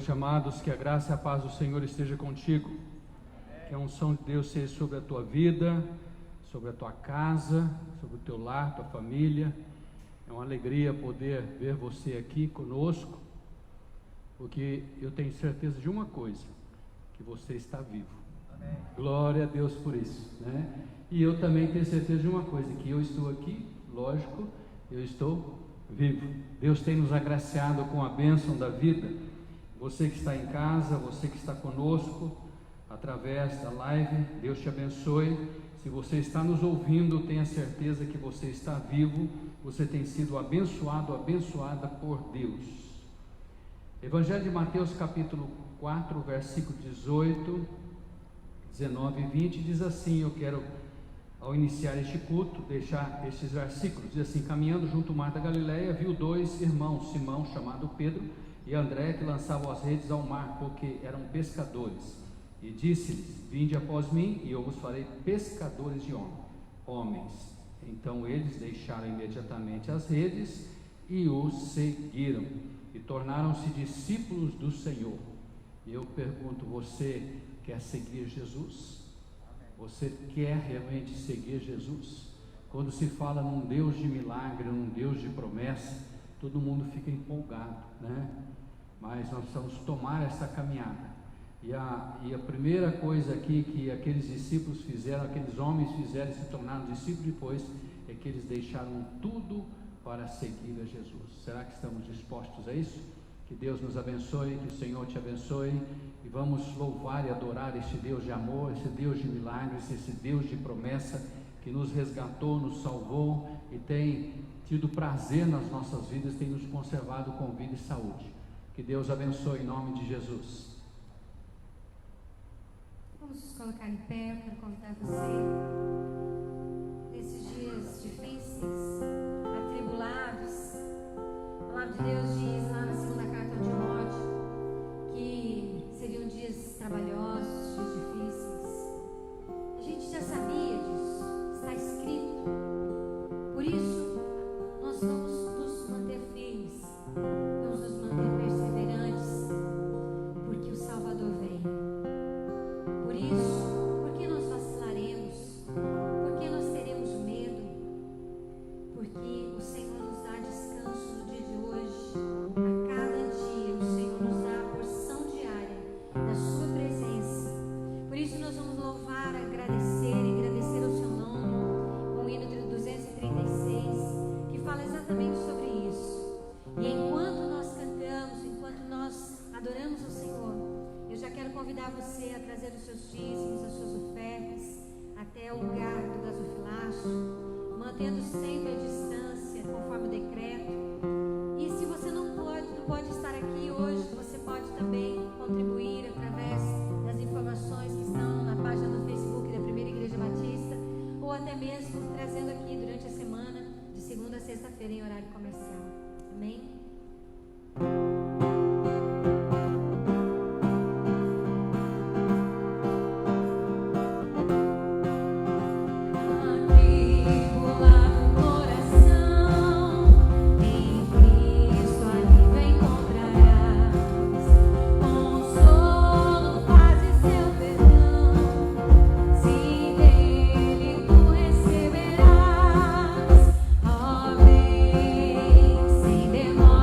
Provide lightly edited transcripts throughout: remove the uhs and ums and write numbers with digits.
noite, amados. Que a graça e a paz do Senhor esteja contigo. Que a unção de Deus seja sobre a tua vida, sobre a tua casa, sobre o teu lar, tua família. É uma alegria poder ver você aqui conosco, porque eu tenho certeza de uma coisa, que você está vivo. Amém. Glória a Deus por isso, né? E eu também tenho certeza de uma coisa, que eu estou aqui, lógico, eu estou vivo. Deus tem nos agraciado com a bênção da vida. Você que está em casa, você que está conosco através da live, Deus te abençoe. Se você está nos ouvindo, tenha certeza que você está vivo, você tem sido abençoado, abençoada por Deus. Evangelho de Mateus capítulo 4, versículo 18, 19 e 20, diz assim, eu quero, ao iniciar este culto, deixar estes versículos, diz assim: caminhando junto ao mar da Galileia, viu dois irmãos, Simão, chamado Pedro, e André, que lançavam as redes ao mar, porque eram pescadores. E disse-lhes: vinde após mim, e eu vos farei pescadores de homens. Então eles deixaram imediatamente as redes e os seguiram, e tornaram-se discípulos do Senhor. E eu pergunto, você quer seguir Jesus? Você quer realmente seguir Jesus? Quando se fala num Deus de milagre, num Deus de promessa, todo mundo fica empolgado, né? Mas nós precisamos tomar essa caminhada. E a primeira coisa aqui que aqueles discípulos fizeram, aqueles homens fizeram, se tornaram discípulos depois, é que eles deixaram tudo para seguir a Jesus. Será que estamos dispostos a isso? Que Deus nos abençoe, que o Senhor te abençoe, e vamos louvar e adorar este Deus de amor, esse Deus de milagres, esse Deus de promessa, que nos resgatou, nos salvou e tem tido prazer nas nossas vidas, tem nos conservado com vida e saúde. Que Deus abençoe em nome de Jesus. Vamos nos colocar em pé para convidar você nesses dias difíceis, atribulados. A palavra de Deus diz lá na segunda carta de Timóteo que seriam dias trabalhosos, dias difíceis. A gente já sabia disso, está escrito. Por isso, nós vamos nos manter firmes, vamos nos manter perseverantes, porque o Salvador vem. Por isso, por que nós vacilaremos? Por que nós teremos medo? Porque o Senhor nos dá descanso no dia de hoje. A cada dia o Senhor nos dá a porção diária da sua presença. Por isso nós vamos louvar, agradecer ao seu nome, com o hino 236, que fala exatamente sobre isso. E enquanto nós cantamos, enquanto nós adoramos o Senhor, eu já quero convidar você a trazer os seus dízimos, as suas ofertas, até o lugar do gasofilacho, mantendo sempre a distância, conforme o decreto. E se você não pode estar aqui hoje, você pode também contribuir através das informações que estão na página do Facebook da Primeira Igreja Batista, ou até mesmo trazendo aqui durante a semana, de segunda a sexta-feira, em horário comercial. Amém? Sem demora.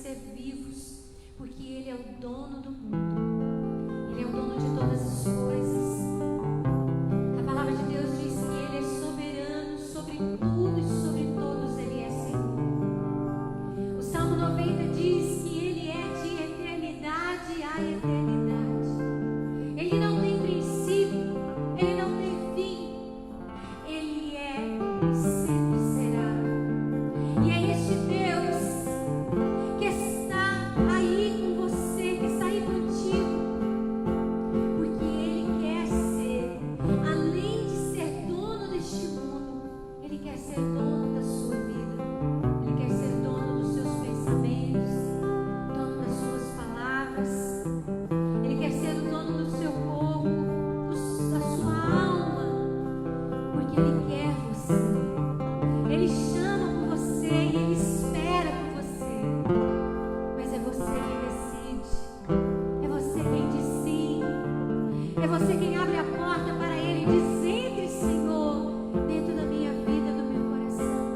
ser vivos, porque Ele é o dono do mundo, Ele é o dono de todas as coisas. A palavra de Deus diz que Ele é soberano sobre tudo e sobre todos Ele é Senhor. O Salmo 90 diz que Ele é de eternidade a eternidade. Ele não tem princípio, Ele não tem fim. Ele é e sempre será. E é este Deus que está aí com você, que está aí contigo, porque Ele quer ser, além de ser dono deste mundo, Ele quer ser dono da sua vida. Ele quer ser dono dos seus pensamentos, dono das suas palavras. Ele quer ser o dono do seu corpo, da sua alma, porque Ele quer você. Ele chama por você e Ele espera por você. Mas é você quem decide. É você quem diz sim. É você quem abre a porta para Ele e diz: entre, Senhor, dentro da minha vida, do meu coração.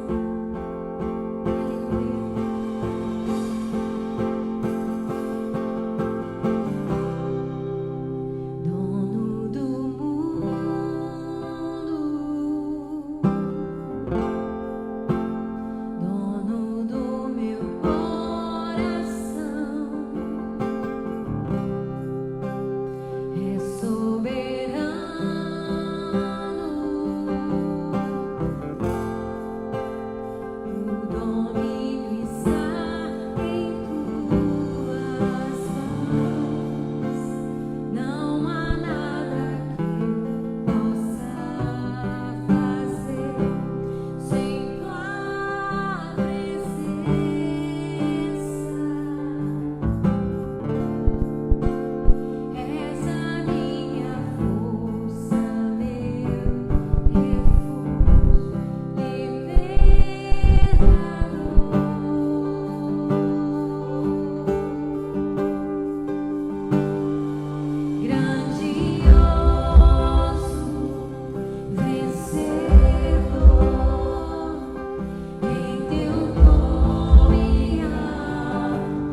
Aleluia. Dono do mundo, dono do meu coração, é soberano. O domínio está em tuas mãos. Não há nada que eu possa fazer sem tua presença. És a minha força, meu refúgio, libertador. Grandioso, vencedor, em teu nome há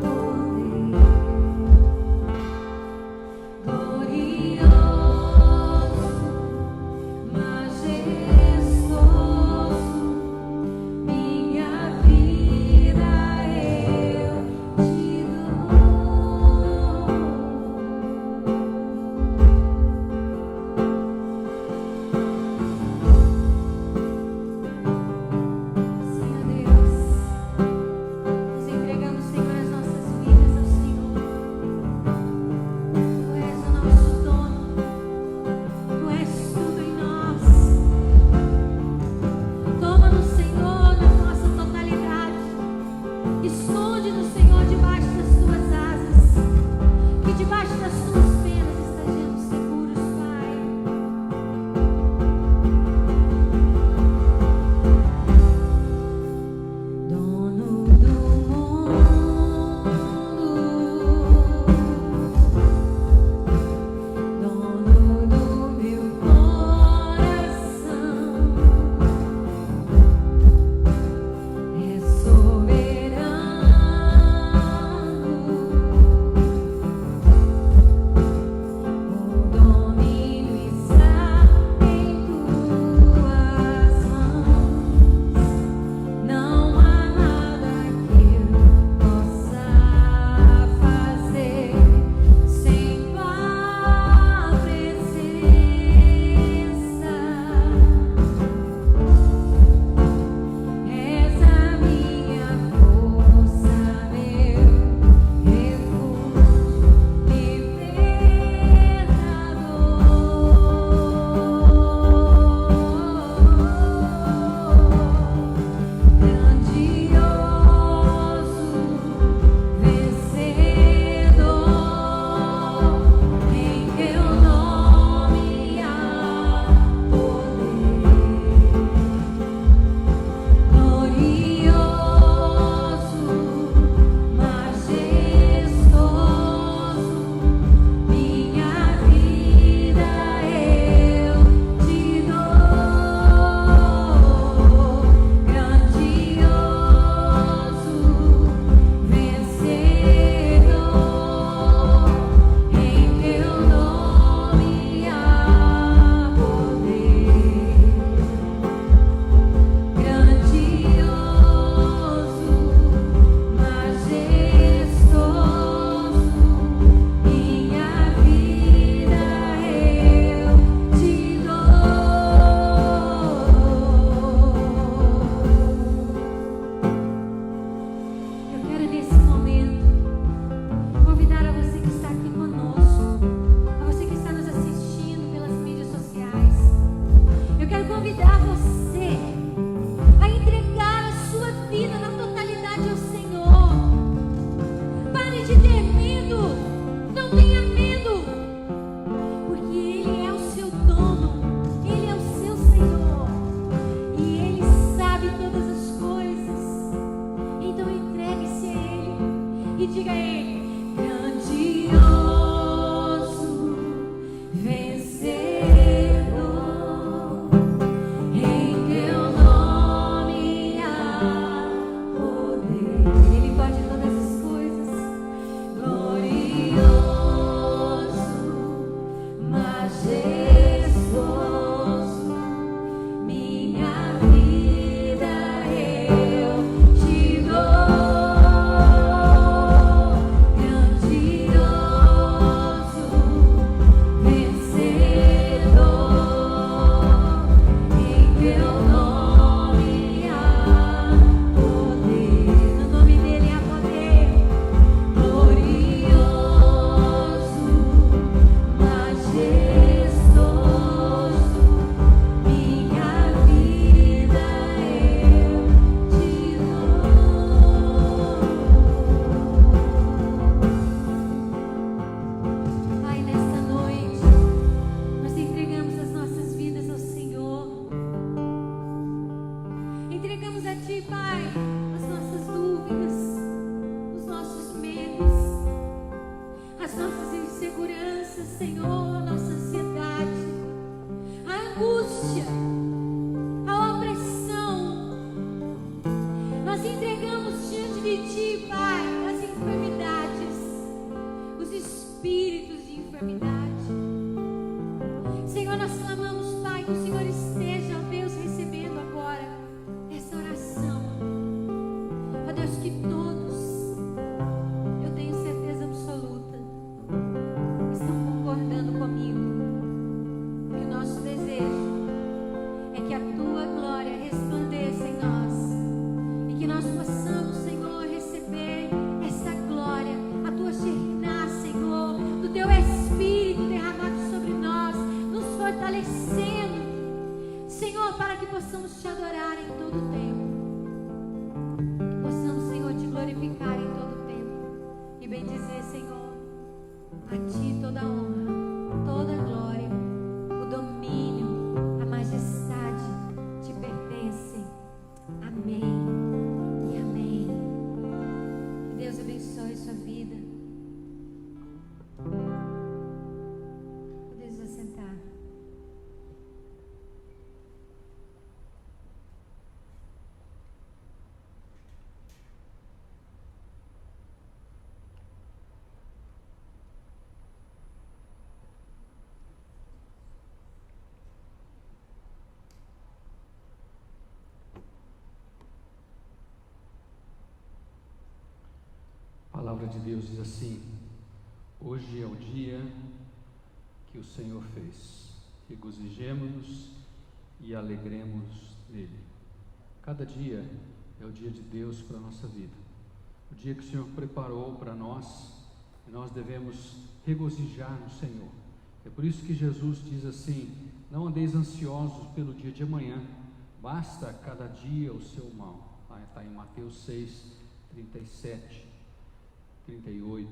poder. Glorioso, majestoso, minha vida eu te Senhor Deus, nós entregamos, Senhor, as nossas vidas ao Senhor. Tu és o nosso dono, Tu és tudo em nós. Toma-nos, Senhor, na nossa totalidade. Esconde-nos, Senhor, debaixo das Tuas asas, que debaixo das Tuas penas estaremos seguros, Pai. Dono do mundo, dono do meu coração, é soberano. e diga a Ele: grandioso, vencedor, em teu nome há poder. Ele pode todas as coisas. Glorioso, majestoso, minha vida eu te dou. Grandioso, vencedor, em teu nome há poder. No nome dele há poder. Glorioso, majestoso, minha vida eu te dou. Pai, nesta noite, nós entregamos as nossas vidas ao Senhor. Entregamos a Ti, Pai, as nossas dúvidas, os nossos medos, as nossas inseguranças, Senhor, a nossa ansiedade, a angústia, a opressão. Nós entregamos diante de Ti, Pai, as enfermidades, os espíritos de enfermidade. Senhor, nós clamamos, Pai, que o Senhor esteja, ó Deus, recebendo agora essa oração. Ó Deus, que todos, eu tenho certeza absoluta, estão concordando comigo. E o nosso desejo é que a Tua glória resplandeça em nós e que nós possamos, Senhor, receber essa glória, a Tua Shekinah, Senhor, do Teu Espírito derramado sobre nós, nos fortalecendo, Senhor, para que possamos Te adorar em todo o tempo. Possamos, Senhor, Te glorificar em todo o tempo e bendizer, Senhor, a Ti toda a honra, toda a glória, o domínio, a majestade Te pertencem. Amém e amém. Que Deus abençoe sua vida. Podemos assentar. A palavra de Deus diz assim: hoje é o dia que o Senhor fez, regozijemo-nos e alegremos nele. Cada dia é o dia de Deus para a nossa vida, o dia que o Senhor preparou para nós, e nós devemos regozijar no Senhor. É por isso que Jesus diz assim: não andeis ansiosos pelo dia de amanhã, basta cada dia o seu mal. Está em Mateus 6, 37, 38.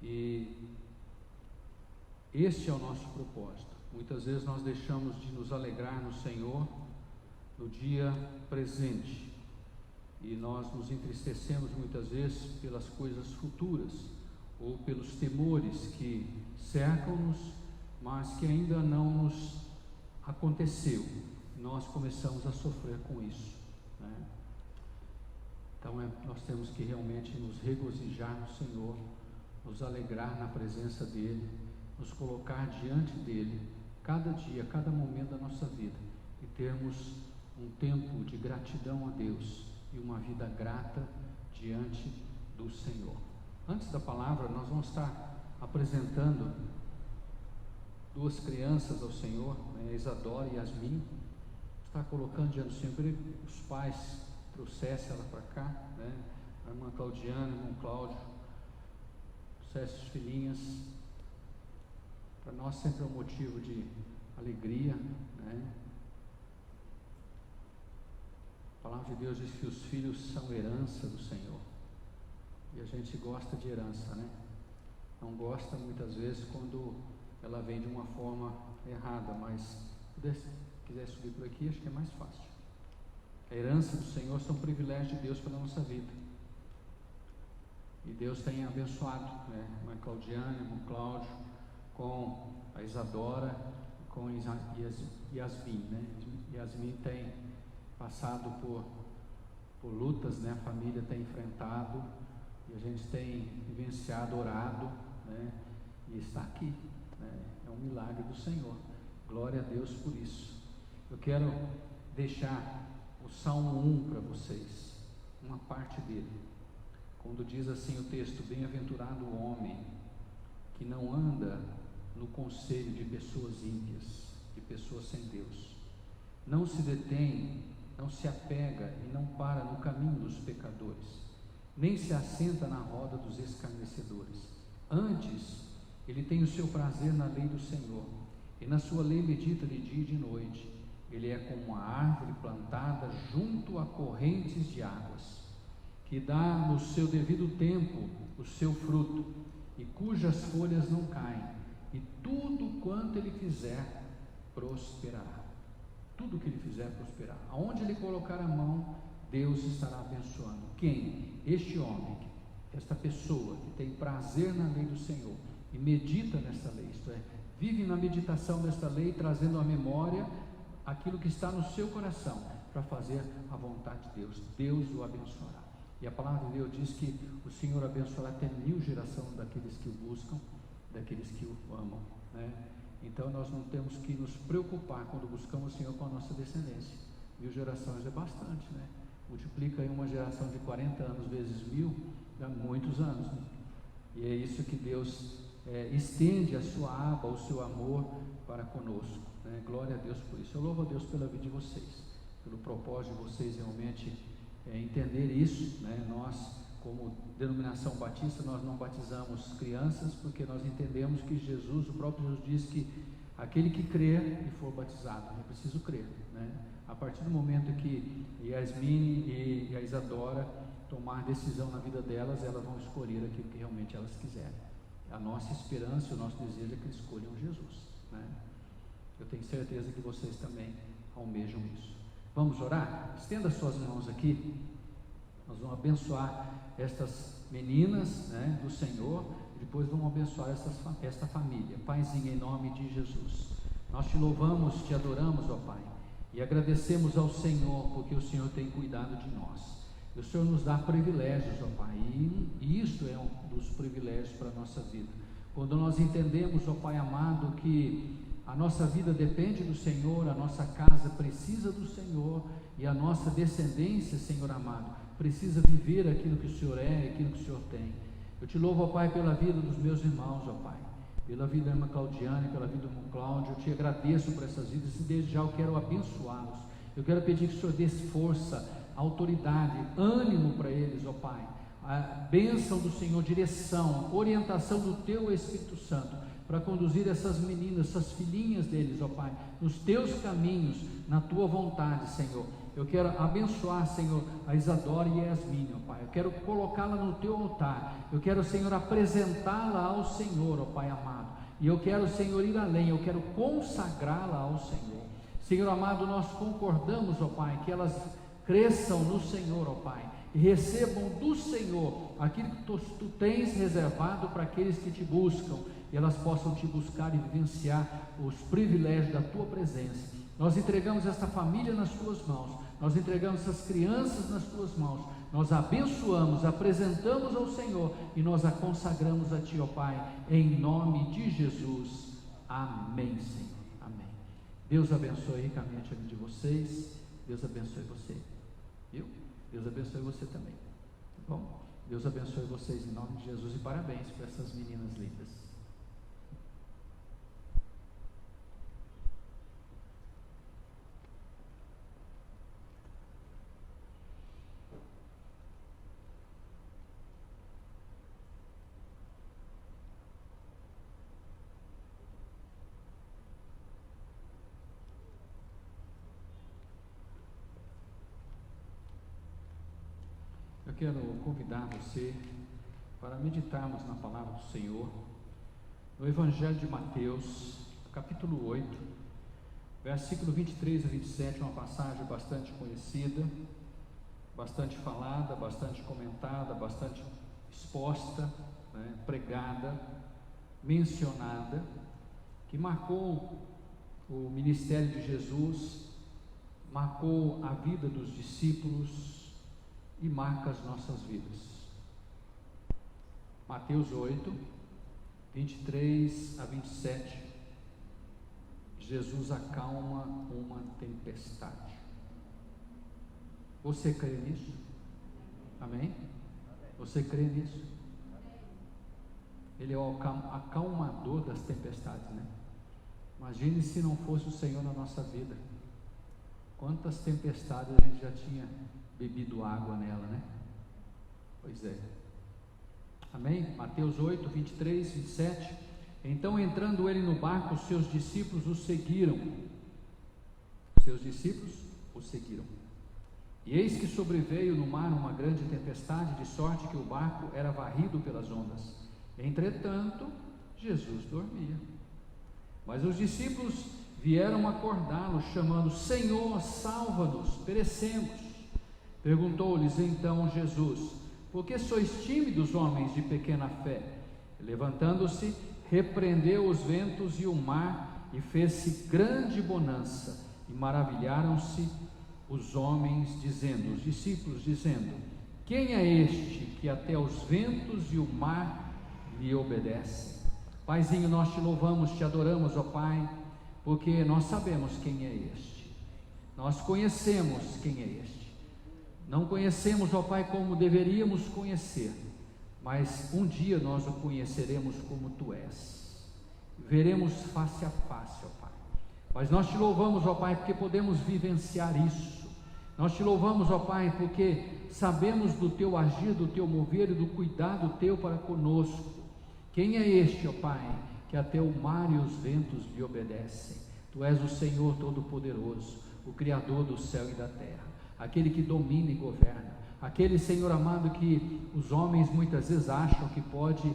E este é o nosso propósito. Muitas vezes nós deixamos de nos alegrar no Senhor no dia presente, e nós nos entristecemos muitas vezes pelas coisas futuras ou pelos temores que cercam-nos, mas que ainda não nos aconteceu. Nós começamos a sofrer com isso, né? Então nós temos que realmente nos regozijar no Senhor, nos alegrar na presença dEle, nos colocar diante dEle, cada dia, cada momento da nossa vida, e termos um tempo de gratidão a Deus e uma vida grata diante do Senhor. Antes da palavra, nós vamos estar apresentando duas crianças ao Senhor, né? Isadora e Yasmin. Está colocando diante do Senhor. Eu queria que os pais trouxessem ela para cá, né? A irmã Claudiana, o irmão Cláudio, trouxessem as filhinhas. Para nós sempre é um motivo de alegria, né? A palavra de Deus diz que os filhos são herança do Senhor, e a gente gosta de herança, né? Não gosta muitas vezes quando ela vem de uma forma errada, mas se quiser subir por aqui, acho que é mais fácil. A herança do Senhor são um privilégio de Deus para a nossa vida. E Deus tem abençoado, né, a Claudiane, o irmão Cláudio, com a Isadora, com Yasmin, né? Yasmin tem passado por lutas, né? A família tem enfrentado, e a gente tem vivenciado, orado, né? E está aqui, né? É um milagre do Senhor. Glória a Deus por isso. Eu quero deixar o Salmo 1 para vocês, uma parte dele, quando diz assim o texto: bem-aventurado o homem que não anda no conselho de pessoas ímpias, de pessoas sem Deus, não se detém, não se apega e não para no caminho dos pecadores, nem se assenta na roda dos escarnecedores. Antes, ele tem o seu prazer na lei do Senhor, e na sua lei medita de dia e de noite. Ele é como uma árvore plantada junto a correntes de águas, que dá no seu devido tempo o seu fruto, e cujas folhas não caem, e tudo quanto ele fizer prosperará. Tudo que ele fizer prosperará. Aonde ele colocar a mão, Deus estará abençoando. Quem? Este homem, esta pessoa que tem prazer na lei do Senhor e medita nesta lei, isto é, vive na meditação desta lei, trazendo à memória aquilo que está no seu coração para fazer a vontade de Deus. Deus o abençoará. E a palavra de Deus diz que o Senhor abençoará até 1000 gerações daqueles que o buscam, daqueles que o amam, né? Então nós não temos que nos preocupar quando buscamos o Senhor com a nossa descendência. 1000 gerações é bastante, né? Multiplica aí uma geração de 40 anos vezes 1000, dá muitos anos, né? E é isso que Deus estende a sua aba, o seu amor para conosco, né? Glória a Deus por isso. Eu louvo a Deus pela vida de vocês, pelo propósito de vocês realmente entender isso, né? Nós, como denominação batista, nós não batizamos crianças, porque nós entendemos que Jesus, o próprio Jesus diz que aquele que crer e for batizado, é preciso crer, né? A partir do momento que Yasmin e a Isadora tomar decisão na vida delas, elas vão escolher aquilo que realmente elas quiserem. A nossa esperança, o nosso desejo é que eles escolham Jesus, né? Eu tenho certeza que vocês também almejam isso. Vamos orar? Estenda suas mãos aqui. Nós vamos abençoar estas meninas, né, do Senhor, e depois vamos abençoar esta família. Paizinho, em nome de Jesus, nós te louvamos, te adoramos, ó Pai, e agradecemos ao Senhor, porque o Senhor tem cuidado de nós. E o Senhor nos dá privilégios, ó Pai, e isto é um dos privilégios para a nossa vida. Quando nós entendemos, ó Pai amado, que a nossa vida depende do Senhor, a nossa casa precisa do Senhor, e a nossa descendência, Senhor amado, precisa viver aquilo que o Senhor é, aquilo que o Senhor tem. Eu te louvo, ó Pai, pela vida dos meus irmãos, ó Pai, pela vida da irmã Claudiane, pela vida do irmão Cláudio. Eu te agradeço por essas vidas, e desde já eu quero abençoá-los. Eu quero pedir que o Senhor dê força, autoridade, ânimo para eles, ó Pai, a bênção do Senhor, direção, orientação do Teu Espírito Santo, para conduzir essas meninas, essas filhinhas deles, ó Pai, nos Teus caminhos, na Tua vontade, Senhor. Eu quero abençoar, Senhor, a Isadora e a Yasmin, ó Pai. Eu quero colocá-la no Teu altar. Eu quero, Senhor, apresentá-la ao Senhor, ó Pai amado. E eu quero, Senhor, ir além. Eu quero consagrá-la ao Senhor. Senhor amado, nós concordamos, ó Pai, que elas cresçam no Senhor, ó Pai, e recebam do Senhor aquilo que Tu tens reservado para aqueles que Te buscam, e elas possam Te buscar e vivenciar os privilégios da Tua presença. Nós entregamos esta família nas Tuas mãos, nós entregamos essas crianças nas Tuas mãos, nós abençoamos, apresentamos ao Senhor e nós a consagramos a Ti, ó Pai, em nome de Jesus. Amém, Senhor. Amém. Deus abençoe ricamente a vida de vocês. Deus abençoe você, viu? Deus abençoe você também, tá bom? Deus abençoe vocês em nome de Jesus, e parabéns para essas meninas lindas. Eu quero convidar você para meditarmos na palavra do Senhor, no Evangelho de Mateus, capítulo 8, versículo 23 a 27, uma passagem bastante conhecida, bastante falada, bastante comentada, bastante exposta, né, pregada, mencionada, que marcou o ministério de Jesus, marcou a vida dos discípulos e marca as nossas vidas. Mateus 8, 23 a 27, Jesus acalma uma tempestade. Você crê nisso? Amém? Você crê nisso? Ele é o acalmador das tempestades, né? Imagine se não fosse o Senhor na nossa vida. Quantas tempestades a gente já tinha bebido água nela, né? Pois é. Amém? Mateus 8, 23, 27. Então, entrando ele no barco, os seus discípulos o seguiram. Seus discípulos o seguiram. E eis que sobreveio no mar uma grande tempestade, de sorte que o barco era varrido pelas ondas. Entretanto, Jesus dormia. Mas os discípulos vieram acordá-lo, chamando: Senhor, salva-nos, perecemos. Perguntou-lhes então Jesus: por que sois tímidos, homens de pequena fé? Levantando-se, repreendeu os ventos e o mar, e fez-se grande bonança. E maravilharam-se os homens, dizendo, os discípulos dizendo: quem é este que até os ventos e o mar lhe obedecem? Paizinho, nós te louvamos, te adoramos, ó Pai, porque nós sabemos quem é este. Nós conhecemos quem é este. Não conhecemos, ó Pai, como deveríamos conhecer, mas um dia nós o conheceremos como Tu és. Veremos face a face, ó Pai. Mas nós te louvamos, ó Pai, porque podemos vivenciar isso. Nós te louvamos, ó Pai, porque sabemos do Teu agir, do Teu mover e do cuidado Teu para conosco. Quem é este, ó Pai, que até o mar e os ventos lhe obedecem? Tu és o Senhor Todo-Poderoso, o Criador do céu e da terra, aquele que domina e governa, aquele, Senhor amado, que os homens muitas vezes acham que pode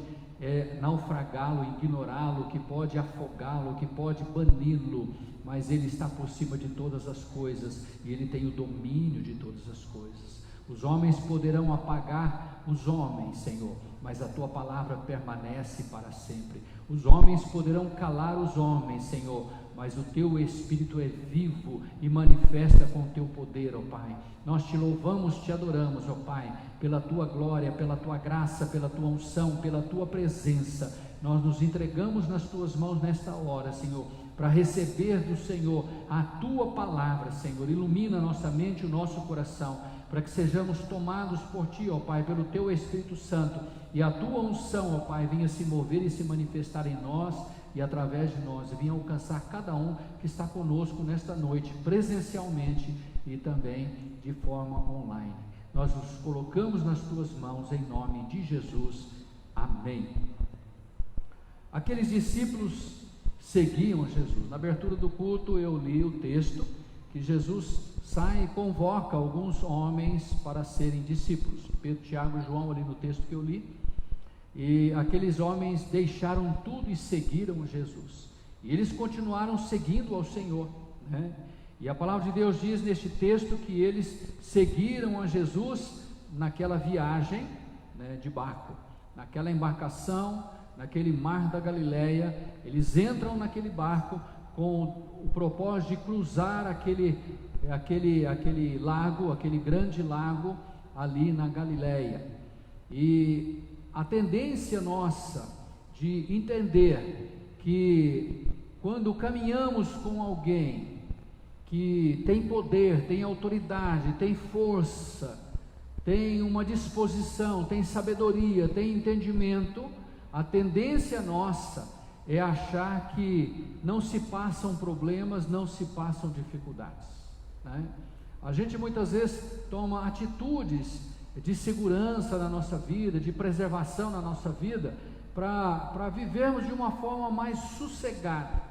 naufragá-lo, ignorá-lo, que pode afogá-lo, que pode bani-lo, mas Ele está por cima de todas as coisas e Ele tem o domínio de todas as coisas. Os homens poderão apagar os homens, Senhor, mas a Tua palavra permanece para sempre. Os homens poderão calar os homens, Senhor, mas o Teu Espírito é vivo e manifesta com o Teu poder, ó Pai. Nós te louvamos, te adoramos, ó Pai, pela Tua glória, pela Tua graça, pela Tua unção, pela Tua presença. Nós nos entregamos nas Tuas mãos nesta hora, Senhor, para receber do Senhor a Tua palavra, Senhor. Ilumina a nossa mente e o nosso coração, para que sejamos tomados por Ti, ó Pai, pelo Teu Espírito Santo, e a Tua unção, ó Pai, venha se mover e se manifestar em nós e através de nós, e venha alcançar cada um que está conosco nesta noite, presencialmente e também de forma online. Nós nos colocamos nas Tuas mãos em nome de Jesus, amém. Aqueles discípulos seguiam Jesus. Na abertura do culto eu li o texto que Jesus sai e convoca alguns homens para serem discípulos, Pedro, Tiago e João, ali no texto que eu li. E aqueles homens deixaram tudo e seguiram Jesus, e eles continuaram seguindo ao Senhor, né? E a palavra de Deus diz neste texto que eles seguiram a Jesus naquela viagem, né, de barco, naquela embarcação, naquele mar da Galileia. Eles entram naquele barco com o propósito de cruzar aquele lago, aquele grande lago ali na Galileia. E a tendência nossa de entender que quando caminhamos com alguém que tem poder, tem autoridade, tem força, tem uma disposição, tem sabedoria, tem entendimento, a tendência nossa é achar que não se passam problemas, não se passam dificuldades, né? A gente muitas vezes toma atitudes de segurança na nossa vida, de preservação na nossa vida, para vivermos de uma forma mais sossegada,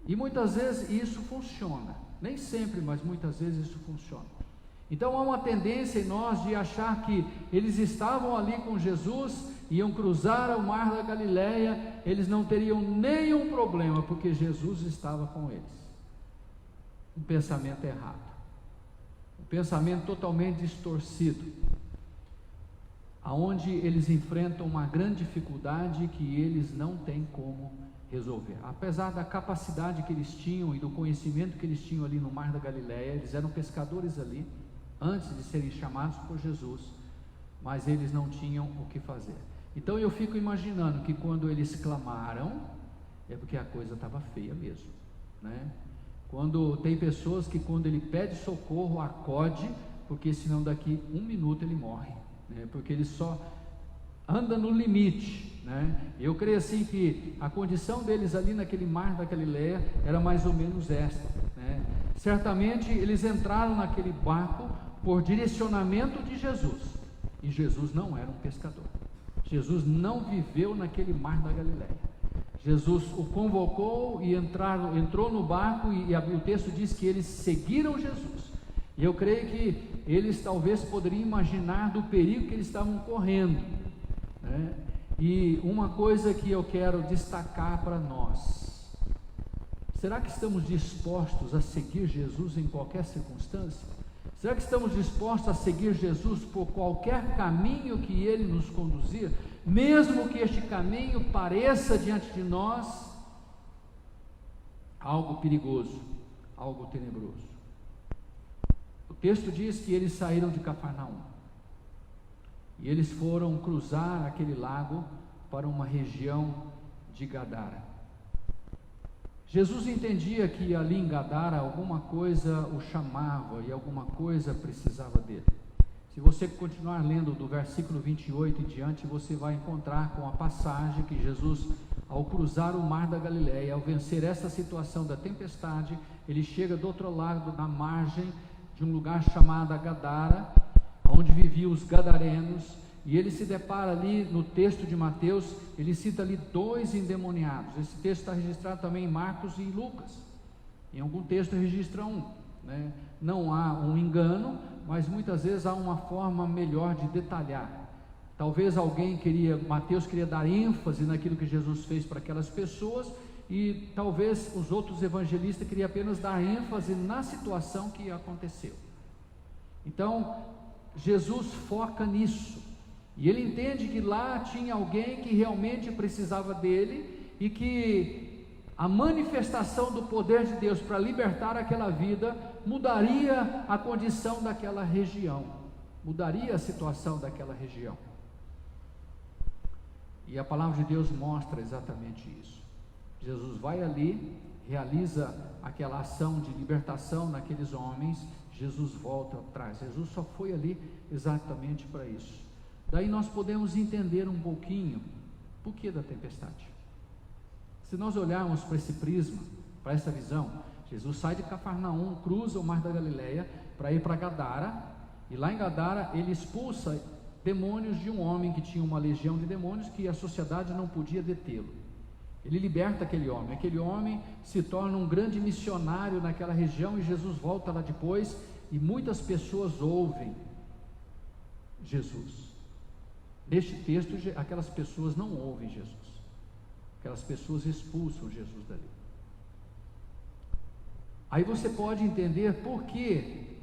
e muitas vezes isso funciona, nem sempre, mas muitas vezes isso funciona. Então há uma tendência em nós de achar que eles estavam ali com Jesus, iam cruzar o mar da Galileia, eles não teriam nenhum problema, porque Jesus estava com eles. Um pensamento errado, um pensamento totalmente distorcido. aonde eles enfrentam uma grande dificuldade que eles não têm como resolver. Apesar da capacidade que eles tinham e do conhecimento que eles tinham ali no Mar da Galileia, eles eram pescadores ali, antes de serem chamados por Jesus, mas eles não tinham o que fazer. Então eu fico imaginando que quando eles clamaram, é porque a coisa estava feia mesmo, né? Quando tem pessoas que quando ele pede socorro, acode, porque senão daqui 1 minuto ele morre, né? Porque ele só anda no limite, né? Eu creio assim que a condição deles ali naquele Mar da Galileia era mais ou menos esta, né? Certamente eles entraram naquele barco por direcionamento de Jesus, e Jesus não era um pescador. Jesus não viveu naquele Mar da Galileia. Jesus o convocou e entrou no barco, e o texto diz que eles seguiram Jesus. E eu creio que eles talvez poderiam imaginar do perigo que eles estavam correndo, né? E uma coisa que eu quero destacar para nós: será que estamos dispostos a seguir Jesus em qualquer circunstância? Será que estamos dispostos a seguir Jesus por qualquer caminho que Ele nos conduzir, mesmo que este caminho pareça diante de nós algo perigoso, algo tenebroso? O texto diz que eles saíram de Cafarnaum e eles foram cruzar aquele lago para uma região de Gadara. Jesus entendia que ali em Gadara alguma coisa o chamava e alguma coisa precisava dele. Se você continuar lendo do versículo 28 em diante, você vai encontrar com a passagem que Jesus, ao cruzar o Mar da Galileia, ao vencer essa situação da tempestade, ele chega do outro lado, na margem de um lugar chamado Gadara, onde viviam os gadarenos, e ele se depara ali no texto de Mateus, ele cita ali 2 endemoniados. Esse texto está registrado também em Marcos e em Lucas. Em algum texto registra um, né? Não há um engano, mas muitas vezes há uma forma melhor de detalhar. Talvez Mateus queria dar ênfase naquilo que Jesus fez para aquelas pessoas, e talvez os outros evangelistas queriam apenas dar ênfase na situação que aconteceu. Então, Jesus foca nisso. E ele entende que lá tinha alguém que realmente precisava dele, e que a manifestação do poder de Deus para libertar aquela vida mudaria a condição daquela região, mudaria a situação daquela região. E a palavra de Deus mostra exatamente isso. Jesus vai ali, realiza aquela ação de libertação naqueles homens, Jesus volta atrás. Jesus só foi ali exatamente para isso. Daí nós podemos entender um pouquinho por que da tempestade. Se nós olharmos para esse prisma, para essa visão, Jesus sai de Cafarnaum, cruza o Mar da Galileia para ir para Gadara, e lá em Gadara ele expulsa demônios de um homem que tinha uma legião de demônios que a sociedade não podia detê-lo. Ele liberta aquele homem se torna um grande missionário naquela região, e Jesus volta lá depois, e muitas pessoas ouvem Jesus. Neste texto, aquelas pessoas não ouvem Jesus, aquelas pessoas expulsam Jesus dali. Aí você pode entender por que,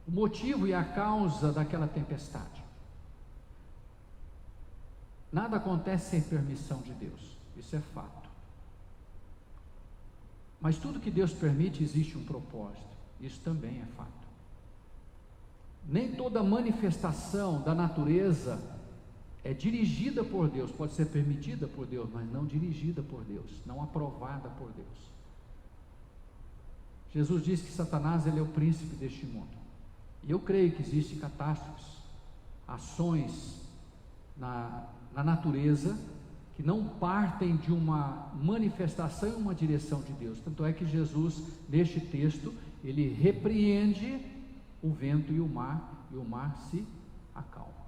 o motivo e a causa daquela tempestade. Nada acontece sem permissão de Deus, isso é fato. Mas tudo que Deus permite existe um propósito, isso também é fato. Nem toda manifestação da natureza é dirigida por Deus, pode ser permitida por Deus, mas não dirigida por Deus, não aprovada por Deus. Jesus disse que Satanás ele é o príncipe deste mundo, e eu creio que existem catástrofes, ações na natureza que não partem de uma manifestação e uma direção de Deus. Tanto é que Jesus, neste texto, ele repreende o vento e o mar se acalma.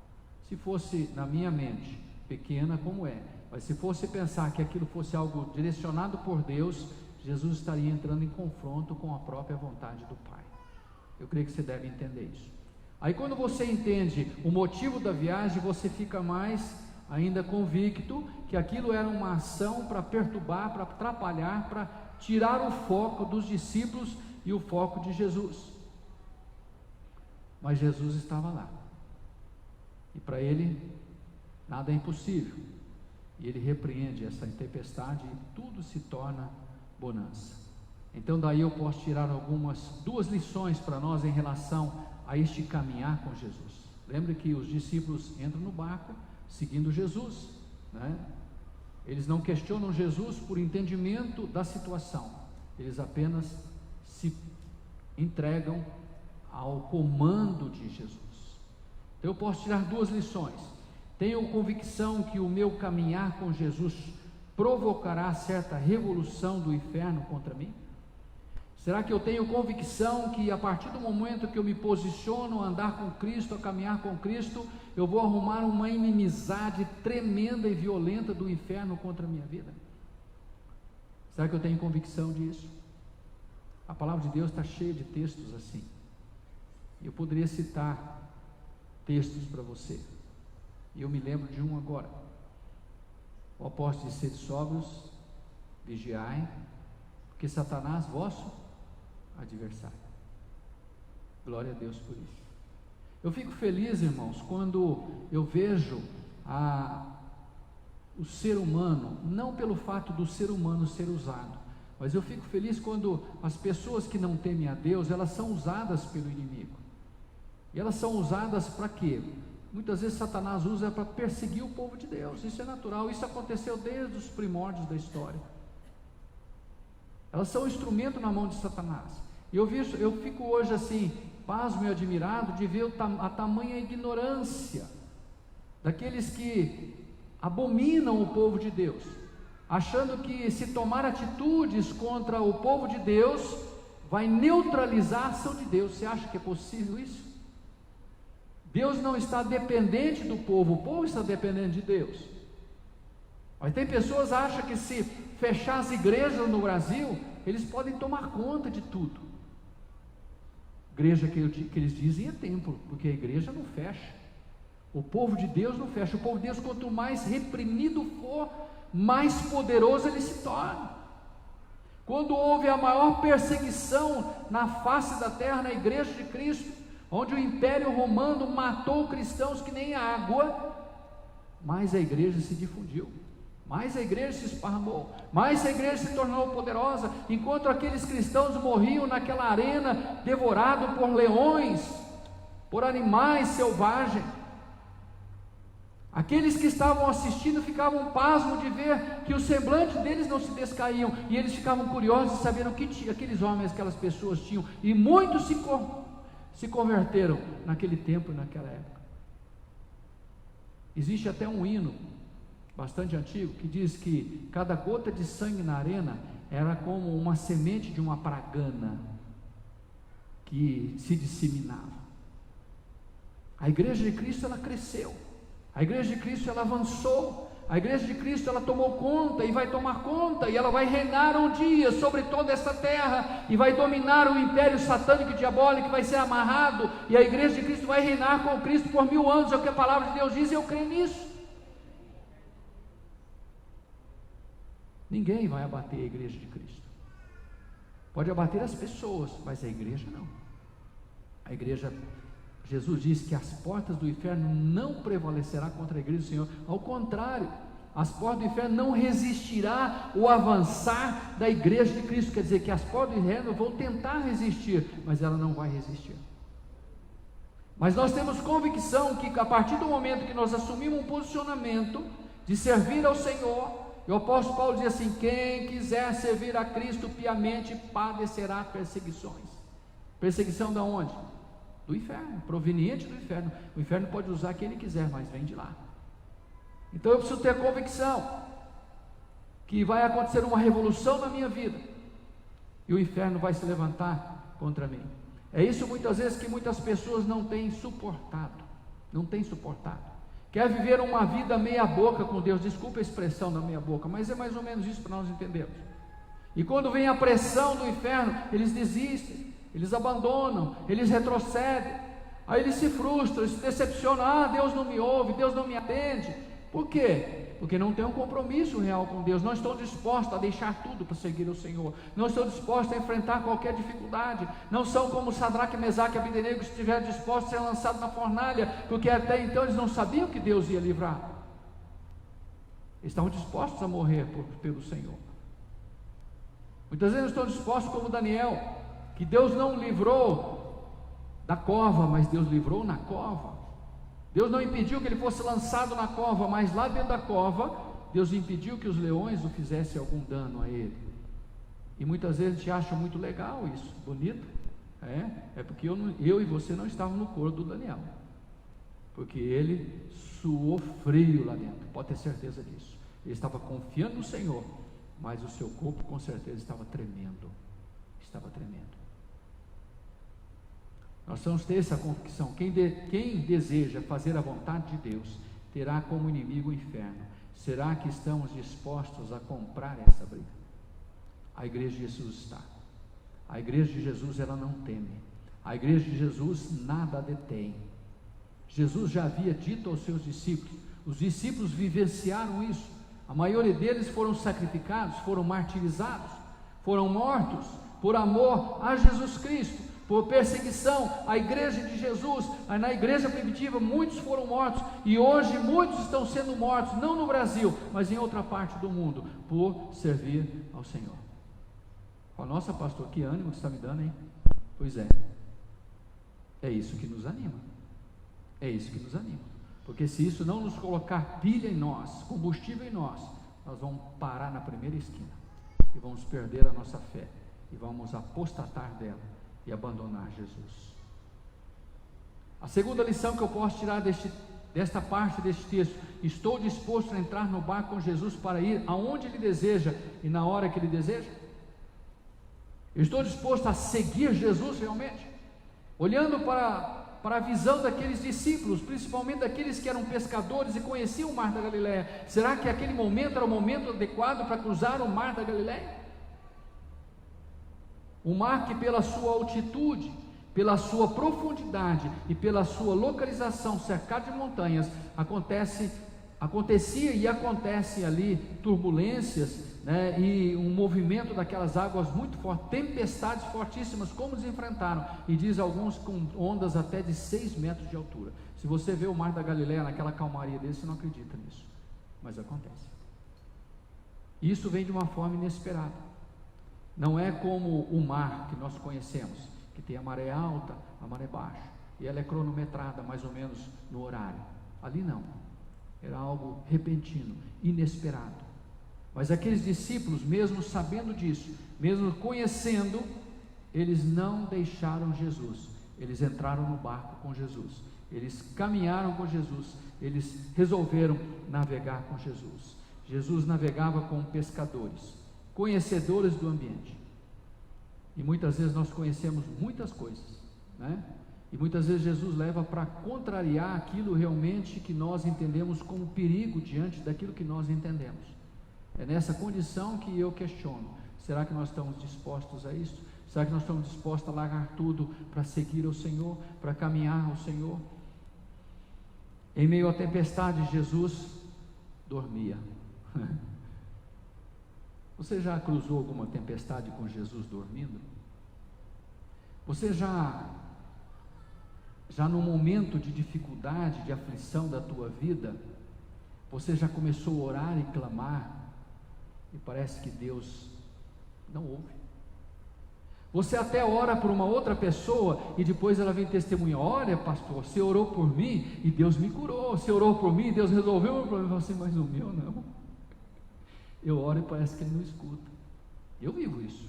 Se fosse na minha mente, pequena como é, mas se fosse pensar que aquilo fosse algo direcionado por Deus, Jesus estaria entrando em confronto com a própria vontade do Pai. Eu creio que você deve entender isso. Aí quando você entende o motivo da viagem, você fica mais ainda convicto que aquilo era uma ação para perturbar, para atrapalhar, para tirar o foco dos discípulos e o foco de Jesus. Mas Jesus estava lá. E para Ele, nada é impossível. E Ele repreende essa tempestade e tudo se torna bonança. Então daí eu posso tirar duas lições para nós em relação a este caminhar com Jesus. Lembre que os discípulos entram no barco seguindo Jesus, né? Eles não questionam Jesus por entendimento da situação, eles apenas se entregam ao comando de Jesus. Então eu posso tirar duas lições. Tenho convicção que o meu caminhar com Jesus provocará certa revolução do inferno contra mim? Será que eu tenho convicção que a partir do momento que eu me posiciono a andar com Cristo, a caminhar com Cristo, eu vou arrumar uma inimizade tremenda e violenta do inferno contra a minha vida? Será que eu tenho convicção disso? A palavra de Deus está cheia de textos assim. Eu poderia citar textos para você. E eu me lembro de um agora. O apóstolo diz: sede sóbrios, vigiai, porque Satanás, vosso adversário. Glória a Deus por isso. Eu fico feliz, irmãos, quando eu vejo o ser humano, não pelo fato do ser humano ser usado, mas eu fico feliz quando as pessoas que não temem a Deus, elas são usadas pelo inimigo. E elas são usadas para quê? Muitas vezes Satanás usa para perseguir o povo de Deus. Isso é natural, isso aconteceu desde os primórdios da história. Elas são um instrumento na mão de Satanás. E eu fico hoje assim, pasmo e admirado de ver a tamanha ignorância daqueles que abominam o povo de Deus, achando que se tomar atitudes contra o povo de Deus vai neutralizar a ação de Deus. Você acha que é possível isso? Deus não está dependente do povo, o povo está dependente de Deus. Mas tem pessoas que acham que se fechar as igrejas no Brasil, eles podem tomar conta de tudo. Igreja que eles dizem é templo, porque a igreja não fecha. O povo de Deus não fecha. O povo de Deus, quanto mais reprimido for, mais poderoso ele se torna. Quando houve a maior perseguição na face da terra, na igreja de Cristo, onde o Império Romano matou cristãos que nem água, mais a igreja se difundiu, mais a igreja se esparramou, mais a igreja se tornou poderosa. Enquanto aqueles cristãos morriam naquela arena, devorados por leões, por animais selvagens, aqueles que estavam assistindo ficavam pasmos de ver que os semblantes deles não se descaíam, e eles ficavam curiosos de saber o que aqueles homens, aquelas pessoas tinham, e muitos se converteram naquele tempo e naquela época. Existe até um hino bastante antigo que diz que cada gota de sangue na arena era como uma semente de uma pragana que se disseminava. A igreja de Cristo, ela cresceu, a igreja de Cristo, ela avançou, a igreja de Cristo, ela tomou conta e vai tomar conta, e ela vai reinar um dia sobre toda essa terra, e vai dominar o império satânico e diabólico, que vai ser amarrado, e a igreja de Cristo vai reinar com Cristo por 1000 anos, é o que a palavra de Deus diz, e eu creio nisso. Ninguém vai abater a igreja de Cristo. Pode abater as pessoas, mas a igreja não. A igreja, Jesus disse que as portas do inferno não prevalecerá contra a igreja do Senhor. Ao contrário, as portas do inferno não resistirá o avançar da igreja de Cristo. Quer dizer que as portas do inferno vão tentar resistir, mas ela não vai resistir. Mas nós temos convicção que a partir do momento que nós assumimos um posicionamento de servir ao Senhor, o apóstolo Paulo diz assim: quem quiser servir a Cristo piamente padecerá perseguições. Perseguição da onde? Do inferno, proveniente do inferno. O inferno pode usar quem ele quiser, mas vem de lá. Então eu preciso ter convicção que vai acontecer uma revolução na minha vida, e o inferno vai se levantar contra mim. É isso muitas vezes que muitas pessoas não têm suportado. Quer viver uma vida meia boca com Deus, desculpa a expressão da meia boca, mas é mais ou menos isso para nós entendermos. E quando vem a pressão do inferno, eles desistem, eles abandonam, eles retrocedem, aí eles se frustram, se decepcionam: Deus não me ouve, Deus não me atende. Por quê? Porque não tem um compromisso real com Deus, não estão dispostos a deixar tudo para seguir o Senhor, não estão dispostos a enfrentar qualquer dificuldade, não são como Sadraque, Mesaque e Abdenego, que estiveram dispostos a ser lançados na fornalha, porque até então eles não sabiam que Deus ia livrar. Eles estavam dispostos a morrer pelo Senhor. Muitas vezes estão dispostos como Daniel, que Deus não livrou da cova, mas Deus livrou na cova. Deus não impediu que ele fosse lançado na cova, mas lá dentro da cova, Deus impediu que os leões o fizessem algum dano a ele. E muitas vezes a gente acha muito legal isso, bonito. É porque eu e você não estávamos no coro do Daniel, porque ele suou frio lá dentro, pode ter certeza disso. Ele estava confiando no Senhor, mas o seu corpo com certeza estava tremendo. Nós vamos ter essa convicção. Quem deseja fazer a vontade de Deus terá como inimigo o inferno. Será que estamos dispostos a comprar essa briga? A igreja de Jesus está. A igreja de Jesus, ela não teme. A igreja de Jesus nada detém. Jesus já havia dito aos seus discípulos, os discípulos vivenciaram isso. A maioria deles foram sacrificados, foram martirizados, foram mortos por amor a Jesus Cristo, por perseguição à igreja de Jesus. Na igreja primitiva muitos foram mortos, e hoje muitos estão sendo mortos, não no Brasil, mas em outra parte do mundo, por servir ao Senhor. Nossa, pastor, que ânimo que você está me dando, hein? Pois é isso que nos anima, porque se isso não nos colocar pilha em nós, combustível em nós vamos parar na primeira esquina, e vamos perder a nossa fé, e vamos apostatar dela, e abandonar Jesus. A segunda lição que eu posso tirar desta parte deste texto: estou disposto a entrar no barco com Jesus para ir aonde Ele deseja e na hora que Ele deseja? Eu estou disposto a seguir Jesus realmente? Olhando para a visão daqueles discípulos, principalmente daqueles que eram pescadores e conheciam o mar da Galileia, será que aquele momento era o momento adequado para cruzar o mar da Galileia? O mar que, pela sua altitude, pela sua profundidade e pela sua localização cercado de montanhas, acontecia e acontece ali turbulências, e um movimento daquelas águas muito forte, tempestades fortíssimas, como eles enfrentaram, e diz alguns com ondas até de 6 metros de altura. Se você vê o mar da Galileia naquela calmaria dele, você não acredita nisso, mas acontece. Isso vem de uma forma inesperada. Não é como o mar que nós conhecemos, que tem a maré alta, a maré baixa, e ela é cronometrada mais ou menos no horário. Ali não, era algo repentino, inesperado. Mas aqueles discípulos, mesmo sabendo disso, mesmo conhecendo, eles não deixaram Jesus, eles entraram no barco com Jesus, eles caminharam com Jesus, eles resolveram navegar com Jesus. Jesus navegava com pescadores, conhecedores do ambiente, e muitas vezes nós conhecemos muitas coisas, e muitas vezes Jesus leva para contrariar aquilo realmente que nós entendemos como perigo diante daquilo que nós entendemos. É nessa condição que eu questiono: será que nós estamos dispostos a isso? Será que nós estamos dispostos a largar tudo para seguir ao Senhor, para caminhar ao Senhor? Em meio à tempestade, Jesus dormia. Você já cruzou alguma tempestade com Jesus dormindo? Você já no momento de dificuldade, de aflição da tua vida, você já começou a orar e clamar, e parece que Deus não ouve? Você até ora por uma outra pessoa, e depois ela vem testemunhar: olha, pastor, você orou por mim e Deus me curou, você orou por mim e Deus resolveu o meu problema. Assim, mas o meu não. Eu oro e parece que Ele não escuta. Eu vivo isso,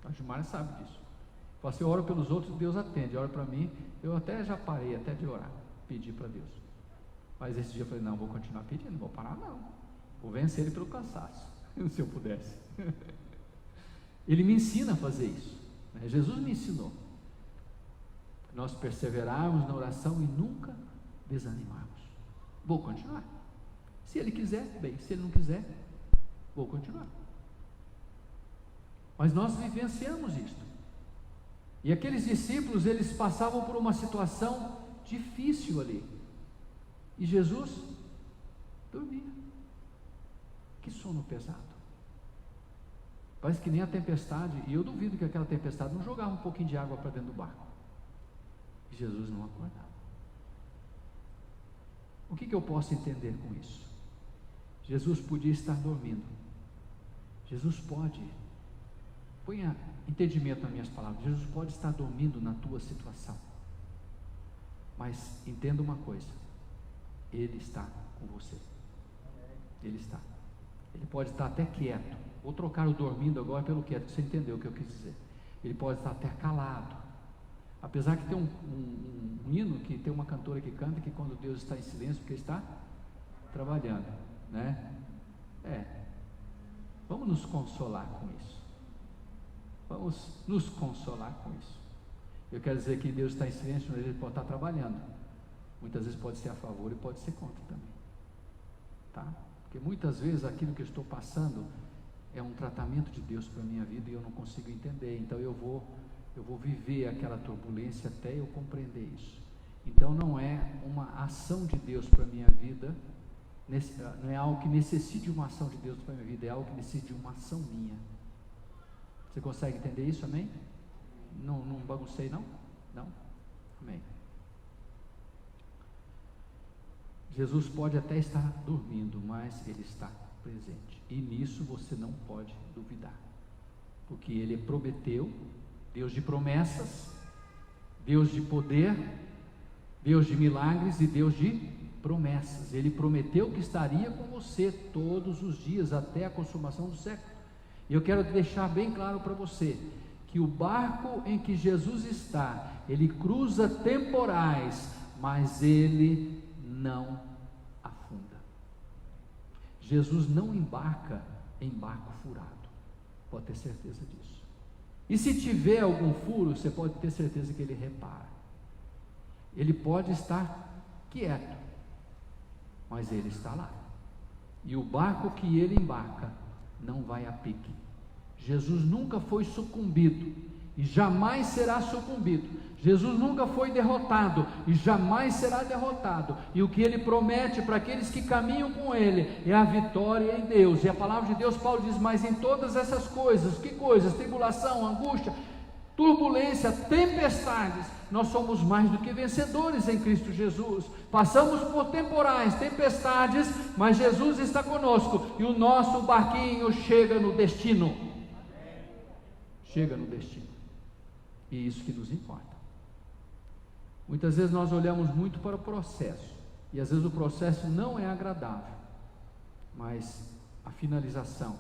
a Gilmara sabe disso. Eu oro pelos outros, Deus atende. Ora para mim, eu até já parei até de orar, pedir para Deus. Mas esse dia eu falei: não, vou continuar pedindo, não vou parar não, vou vencer Ele pelo cansaço, se eu pudesse. Ele me ensina a fazer isso, Jesus me ensinou, nós perseverarmos na oração e nunca desanimarmos. Vou continuar, se Ele quiser, bem, se Ele não quiser, vou continuar. Mas nós vivenciamos isto, e aqueles discípulos, eles passavam por uma situação difícil ali, e Jesus dormia. que sono pesado. Parece que nem a tempestade, e eu duvido que aquela tempestade não jogava um pouquinho de água para dentro do barco. E Jesus não acordava. O que eu posso entender com isso? Jesus podia estar dormindo. Jesus pode, ponha entendimento nas minhas palavras, Jesus pode estar dormindo na tua situação. Mas entenda uma coisa, Ele está com você. Ele está. Ele pode estar até quieto. Vou trocar o dormindo agora pelo quieto, você entendeu o que eu quis dizer. Ele pode estar até calado. Apesar que tem um hino, que tem uma cantora que canta, que quando Deus está em silêncio, porque está trabalhando, né? Vamos nos consolar com isso. Vamos nos consolar com isso. Eu quero dizer que Deus está em silêncio, mas Ele pode estar trabalhando. Muitas vezes pode ser a favor e pode ser contra também, tá? Porque muitas vezes aquilo que eu estou passando é um tratamento de Deus para a minha vida e eu não consigo entender. Então eu vou viver aquela turbulência até eu compreender isso. Então não é uma ação de Deus para a minha vida, não é algo que necessite de uma ação de Deus para a minha vida, é algo que necessite de uma ação minha. Você consegue entender isso, amém? Não baguncei não? Não? Amém. Jesus pode até estar dormindo, mas Ele está presente, e nisso você não pode duvidar, porque Ele prometeu, Deus de promessas, Deus de poder, Deus de milagres e Deus de promessas. Ele prometeu que estaria com você todos os dias até a consumação do século. E eu quero deixar bem claro para você que o barco em que Jesus está, ele cruza temporais, mas ele não afunda. Jesus não embarca em barco furado, pode ter certeza disso. E se tiver algum furo, você pode ter certeza que Ele repara. Ele pode estar quieto, mas Ele está lá. E o barco que Ele embarca não vai a pique. Jesus nunca foi sucumbido e jamais será sucumbido. Jesus nunca foi derrotado e jamais será derrotado. E o que Ele promete para aqueles que caminham com Ele é a vitória em Deus. E a palavra de Deus, Paulo diz: mas em todas essas coisas, que coisas? Tribulação, angústia, turbulência, tempestades, nós somos mais do que vencedores em Cristo Jesus. Passamos por temporais, tempestades, mas Jesus está conosco e o nosso barquinho chega no destino. Chega no destino. E isso que nos importa. Muitas vezes nós olhamos muito para o processo, e às vezes o processo não é agradável, mas a finalização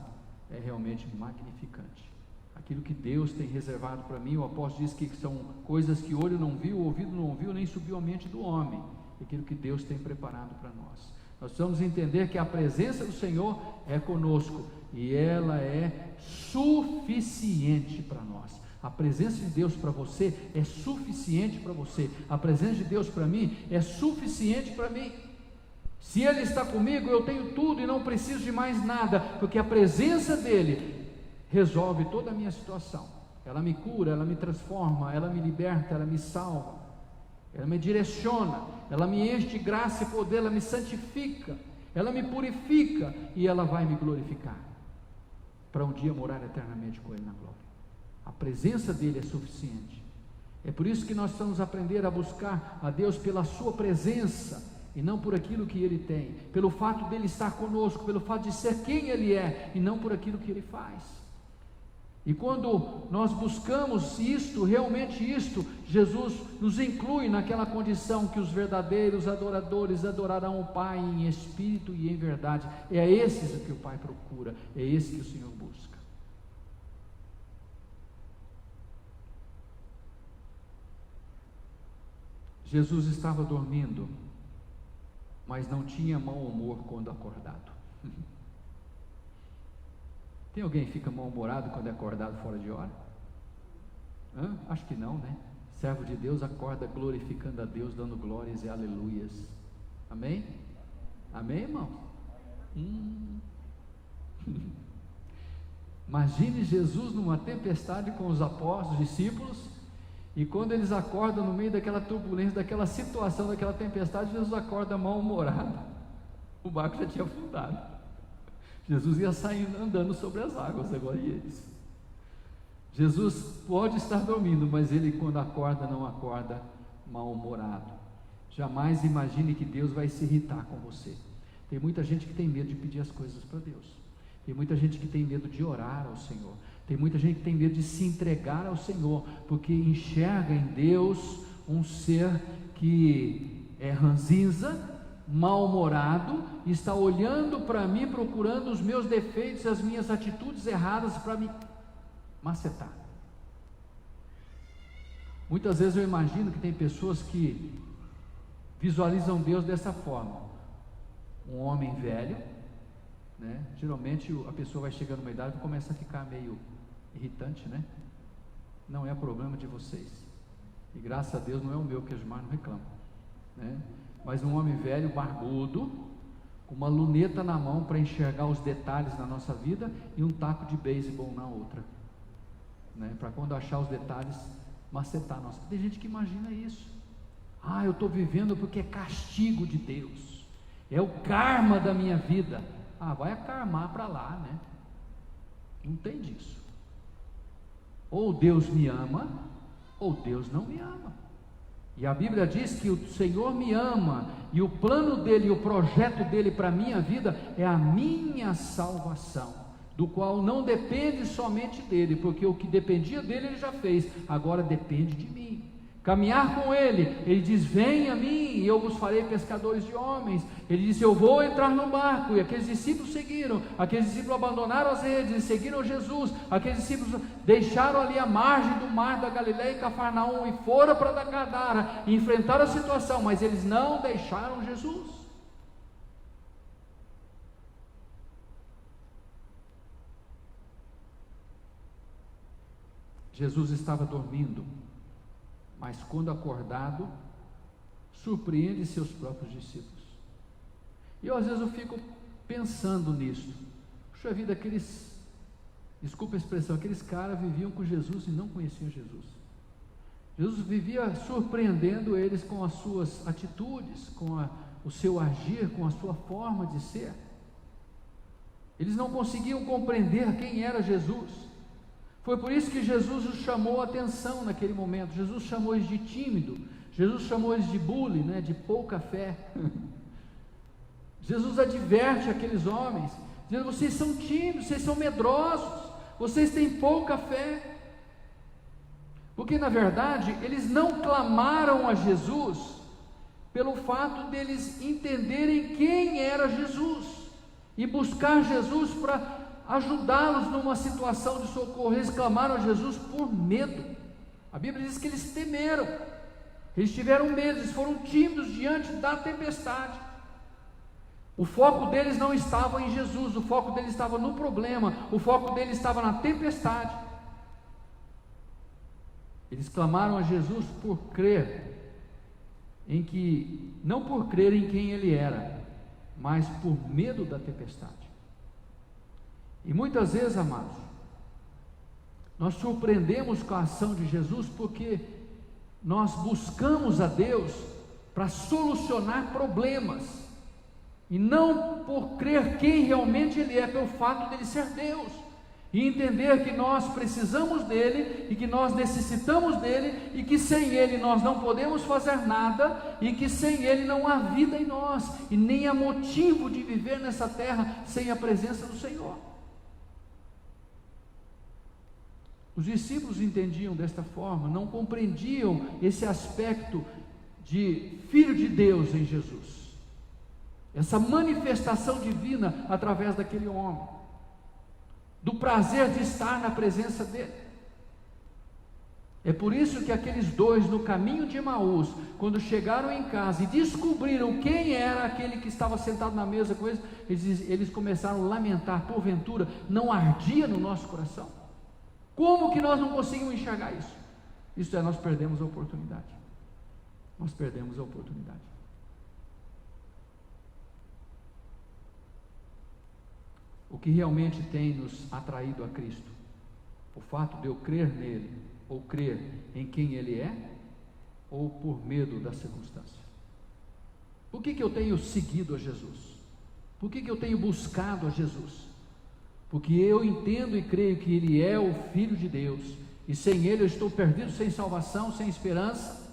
é realmente magnificante. Aquilo que Deus tem reservado para mim, o apóstolo diz que são coisas que o olho não viu, o ouvido não ouviu, nem subiu à mente do homem. Aquilo que Deus tem preparado para nós. Nós precisamos entender que a presença do Senhor é conosco, e ela é suficiente para nós. A presença de Deus para você é suficiente para você. A presença de Deus para mim é suficiente para mim. Se Ele está comigo, eu tenho tudo e não preciso de mais nada, porque a presença dEle resolve toda a minha situação. Ela me cura, ela me transforma, ela me liberta, ela me salva, ela me direciona, ela me enche de graça e poder, ela me santifica, ela me purifica e ela vai me glorificar, para um dia morar eternamente com Ele na glória. A presença dEle é suficiente. É por isso que nós precisamos aprender a buscar a Deus pela sua presença e não por aquilo que Ele tem, pelo fato dEle estar conosco, pelo fato de ser quem Ele é e não por aquilo que Ele faz. E quando nós buscamos isto, realmente isto, Jesus nos inclui naquela condição que os verdadeiros adoradores adorarão o Pai em espírito e em verdade. É esses que o Pai procura, é esse que o Senhor busca. Jesus estava dormindo, mas não tinha mau humor quando acordado. Tem alguém que fica mal-humorado quando é acordado fora de hora? Acho que não, né? Servo de Deus acorda glorificando a Deus, dando glórias e aleluias. Amém? Amém, irmão? Imagine Jesus numa tempestade com os apóstolos, discípulos, e quando eles acordam no meio daquela turbulência, daquela situação, daquela tempestade, Jesus acorda mal-humorado. O barco já tinha afundado. Jesus ia saindo andando sobre as águas, agora e eles? Jesus pode estar dormindo, mas ele, quando acorda, não acorda mal-humorado. Jamais imagine que Deus vai se irritar com você. Tem muita gente que tem medo de pedir as coisas para Deus. Tem muita gente que tem medo de orar ao Senhor. Tem muita gente que tem medo de se entregar ao Senhor, porque enxerga em Deus um ser que é ranzinza, mal-humorado, e está olhando para mim, procurando os meus defeitos, as minhas atitudes erradas para me macetar. Muitas vezes eu imagino que tem pessoas que visualizam Deus dessa forma: um homem velho, né? Geralmente a pessoa vai chegando numa idade e começa a ficar meio irritante, né? Não é problema de vocês, e graças a Deus não é o meu, que as irmãs não reclamam, né? Mas um homem velho, barbudo, com uma luneta na mão para enxergar os detalhes na nossa vida e um taco de beisebol na outra, né? Para quando achar os detalhes, macetar nós. Tem gente que imagina isso. Ah, eu estou vivendo porque é castigo de Deus, é o karma da minha vida. Ah, vai karmar para lá, né? Não tem disso. Ou Deus me ama, ou Deus não me ama. E a Bíblia diz que o Senhor me ama, e o plano dele, e o projeto dele para a minha vida é a minha salvação, do qual não depende somente dele, porque o que dependia dele ele já fez, agora depende de mim. Caminhar com ele diz: vem a mim e eu vos farei pescadores de homens. Ele disse: eu vou entrar no barco. E aqueles discípulos seguiram, aqueles discípulos abandonaram as redes e seguiram Jesus. Aqueles discípulos deixaram ali a margem do mar da Galileia e Cafarnaum e foram para Gadara e enfrentaram a situação, mas eles não deixaram Jesus. Jesus estava dormindo, mas quando acordado, surpreende seus próprios discípulos. E às vezes eu fico pensando nisso. Puxa vida, desculpa a expressão, aqueles caras viviam com Jesus e não conheciam Jesus. Jesus vivia surpreendendo eles com as suas atitudes, com o seu agir, com a sua forma de ser. Eles não conseguiam compreender quem era Jesus. Foi por isso que Jesus os chamou a atenção naquele momento. Jesus chamou eles de tímido, Jesus chamou eles de bully, né, de pouca fé. Jesus adverte aqueles homens, dizendo: vocês são tímidos, vocês são medrosos, vocês têm pouca fé. Porque na verdade eles não clamaram a Jesus pelo fato deles entenderem quem era Jesus e buscar Jesus para ajudá-los numa situação de socorro. Eles clamaram a Jesus por medo. A Bíblia diz que eles temeram, eles tiveram medo, eles foram tímidos diante da tempestade. O foco deles não estava em Jesus, o foco deles estava no problema, o foco deles estava na tempestade. Eles clamaram a Jesus por crer não por crer em quem ele era, mas por medo da tempestade. E muitas vezes, amados, nós surpreendemos com a ação de Jesus porque nós buscamos a Deus para solucionar problemas, e não por crer quem realmente ele é, pelo fato dele ser Deus, e entender que nós precisamos dele, e que nós necessitamos dele, e que sem ele nós não podemos fazer nada, e que sem ele não há vida em nós, e nem há motivo de viver nessa terra sem a presença do Senhor. Os discípulos entendiam desta forma, não compreendiam esse aspecto de Filho de Deus em Jesus, essa manifestação divina através daquele homem, do prazer de estar na presença dele. É por isso que aqueles dois no caminho de Emaús, quando chegaram em casa e descobriram quem era aquele que estava sentado na mesa com eles, eles começaram a lamentar: porventura não ardia no nosso coração? Como que nós não conseguimos enxergar isso? Isso é, nós perdemos a oportunidade. Nós perdemos a oportunidade. O que realmente tem nos atraído a Cristo? O fato de eu crer nele, ou crer em quem ele é, ou por medo da circunstância? Por que eu tenho seguido a Jesus? Por que eu tenho buscado a Jesus? porque eu entendo e creio que Ele é o Filho de Deus, e sem Ele eu estou perdido, sem salvação, sem esperança,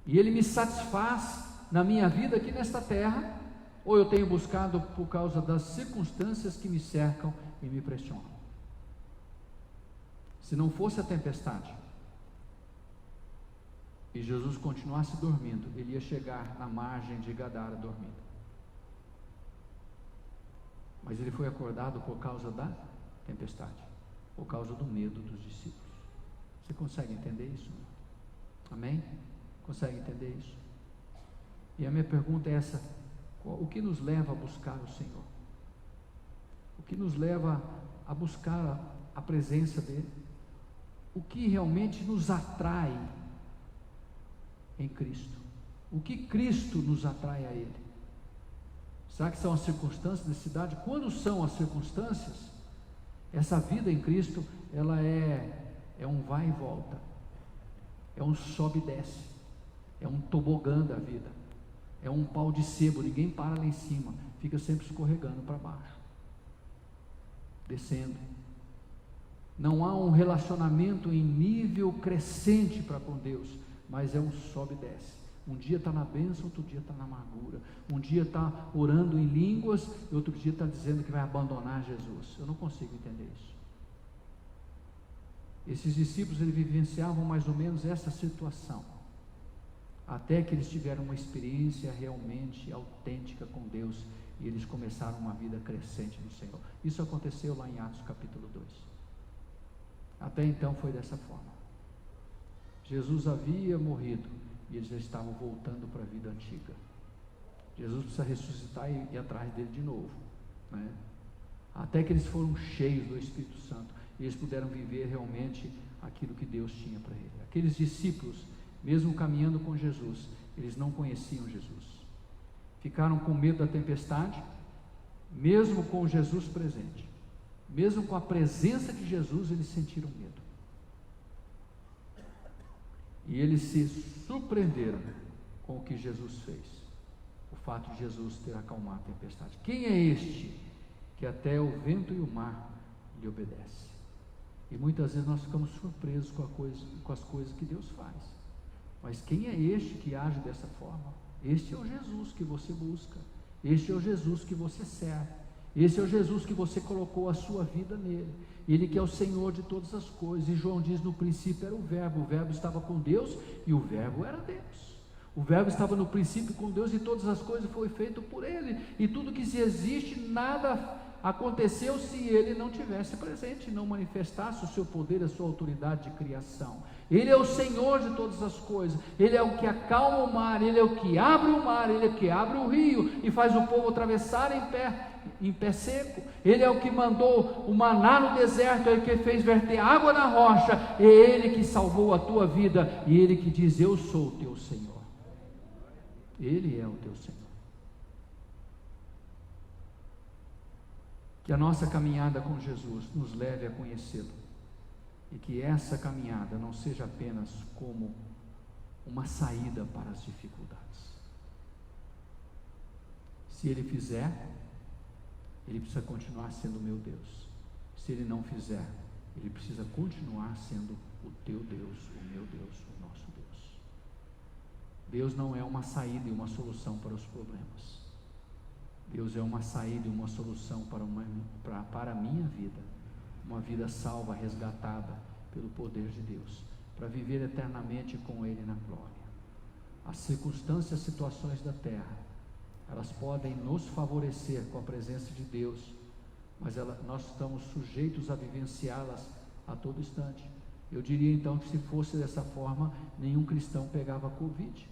e Ele me satisfaz na minha vida aqui nesta terra, ou eu tenho buscado por causa das circunstâncias que me cercam e me pressionam. Se não fosse a tempestade, e Jesus continuasse dormindo, Ele ia chegar na margem de Gadara dormindo. Mas Ele foi acordado por causa da tempestade, por causa do medo dos discípulos. Você consegue entender isso? Amém? Consegue entender isso? E a minha pergunta é essa: o que nos leva a buscar o Senhor? O que nos leva a buscar a presença dEle? O que realmente nos atrai em Cristo? O que Cristo nos atrai a Ele? Será que são as circunstâncias da cidade? Quando são as circunstâncias, essa vida em Cristo, ela é um vai e volta, é um sobe e desce, é um tobogã da vida, é um pau de sebo, ninguém para lá em cima, fica sempre escorregando para baixo, descendo. Não há um relacionamento em nível crescente para com Deus, mas é um sobe e desce. Um dia está na bênção, outro dia está na amargura. Um dia está orando em línguas, e outro dia está dizendo que vai abandonar Jesus. Eu não consigo entender isso. Esses discípulos, eles vivenciavam mais ou menos essa situação, até que eles tiveram uma experiência realmente autêntica com Deus, e eles começaram uma vida crescente no Senhor. Isso aconteceu lá em Atos capítulo 2. Até então foi dessa forma. Jesus havia morrido, e eles já estavam voltando para a vida antiga. Jesus precisa ressuscitar e ir atrás dele de novo, né? Até que eles foram cheios do Espírito Santo, e eles puderam viver realmente aquilo que Deus tinha para ele. Aqueles discípulos, mesmo caminhando com Jesus, eles não conheciam Jesus, ficaram com medo da tempestade, mesmo com Jesus presente, mesmo com a presença de Jesus, eles sentiram medo. E eles se surpreenderam com o que Jesus fez, o fato de Jesus ter acalmado a tempestade. Quem é este que até o vento e o mar lhe obedecem? E muitas vezes nós ficamos surpresos com as coisas que Deus faz. Mas quem é este que age dessa forma? Este é o Jesus que você busca, este é o Jesus que você serve, esse é o Jesus que você colocou a sua vida nele. Ele que é o Senhor de todas as coisas. E João diz: no princípio era o Verbo estava com Deus, e o Verbo era Deus. O Verbo estava no princípio com Deus, e todas as coisas foram feitas por Ele, e tudo que se existe, nada aconteceu se Ele não tivesse presente, não manifestasse o seu poder, a sua autoridade de criação. Ele é o Senhor de todas as coisas, Ele é o que acalma o mar, Ele é o que abre o mar, Ele é o que abre o rio, e faz o povo atravessar em pé seco. Ele é o que mandou o maná no deserto, é Ele que fez verter água na rocha, é Ele que salvou a tua vida, e Ele que diz: eu sou o teu Senhor. Ele é o teu Senhor. Que a nossa caminhada com Jesus nos leve a conhecê-lo, e que essa caminhada não seja apenas como uma saída para as dificuldades. Se Ele fizer, Ele precisa continuar sendo o meu Deus. Se Ele não fizer, Ele precisa continuar sendo o teu Deus, o meu Deus, o nosso Deus. Deus não é uma saída e uma solução para os problemas. Deus é uma saída e uma solução para a minha vida, uma vida salva, resgatada pelo poder de Deus, para viver eternamente com Ele na glória. As circunstâncias, situações da terra, elas podem nos favorecer com a presença de Deus, mas nós estamos sujeitos a vivenciá-las a todo instante. Eu diria então que, se fosse dessa forma, nenhum cristão pegava Covid.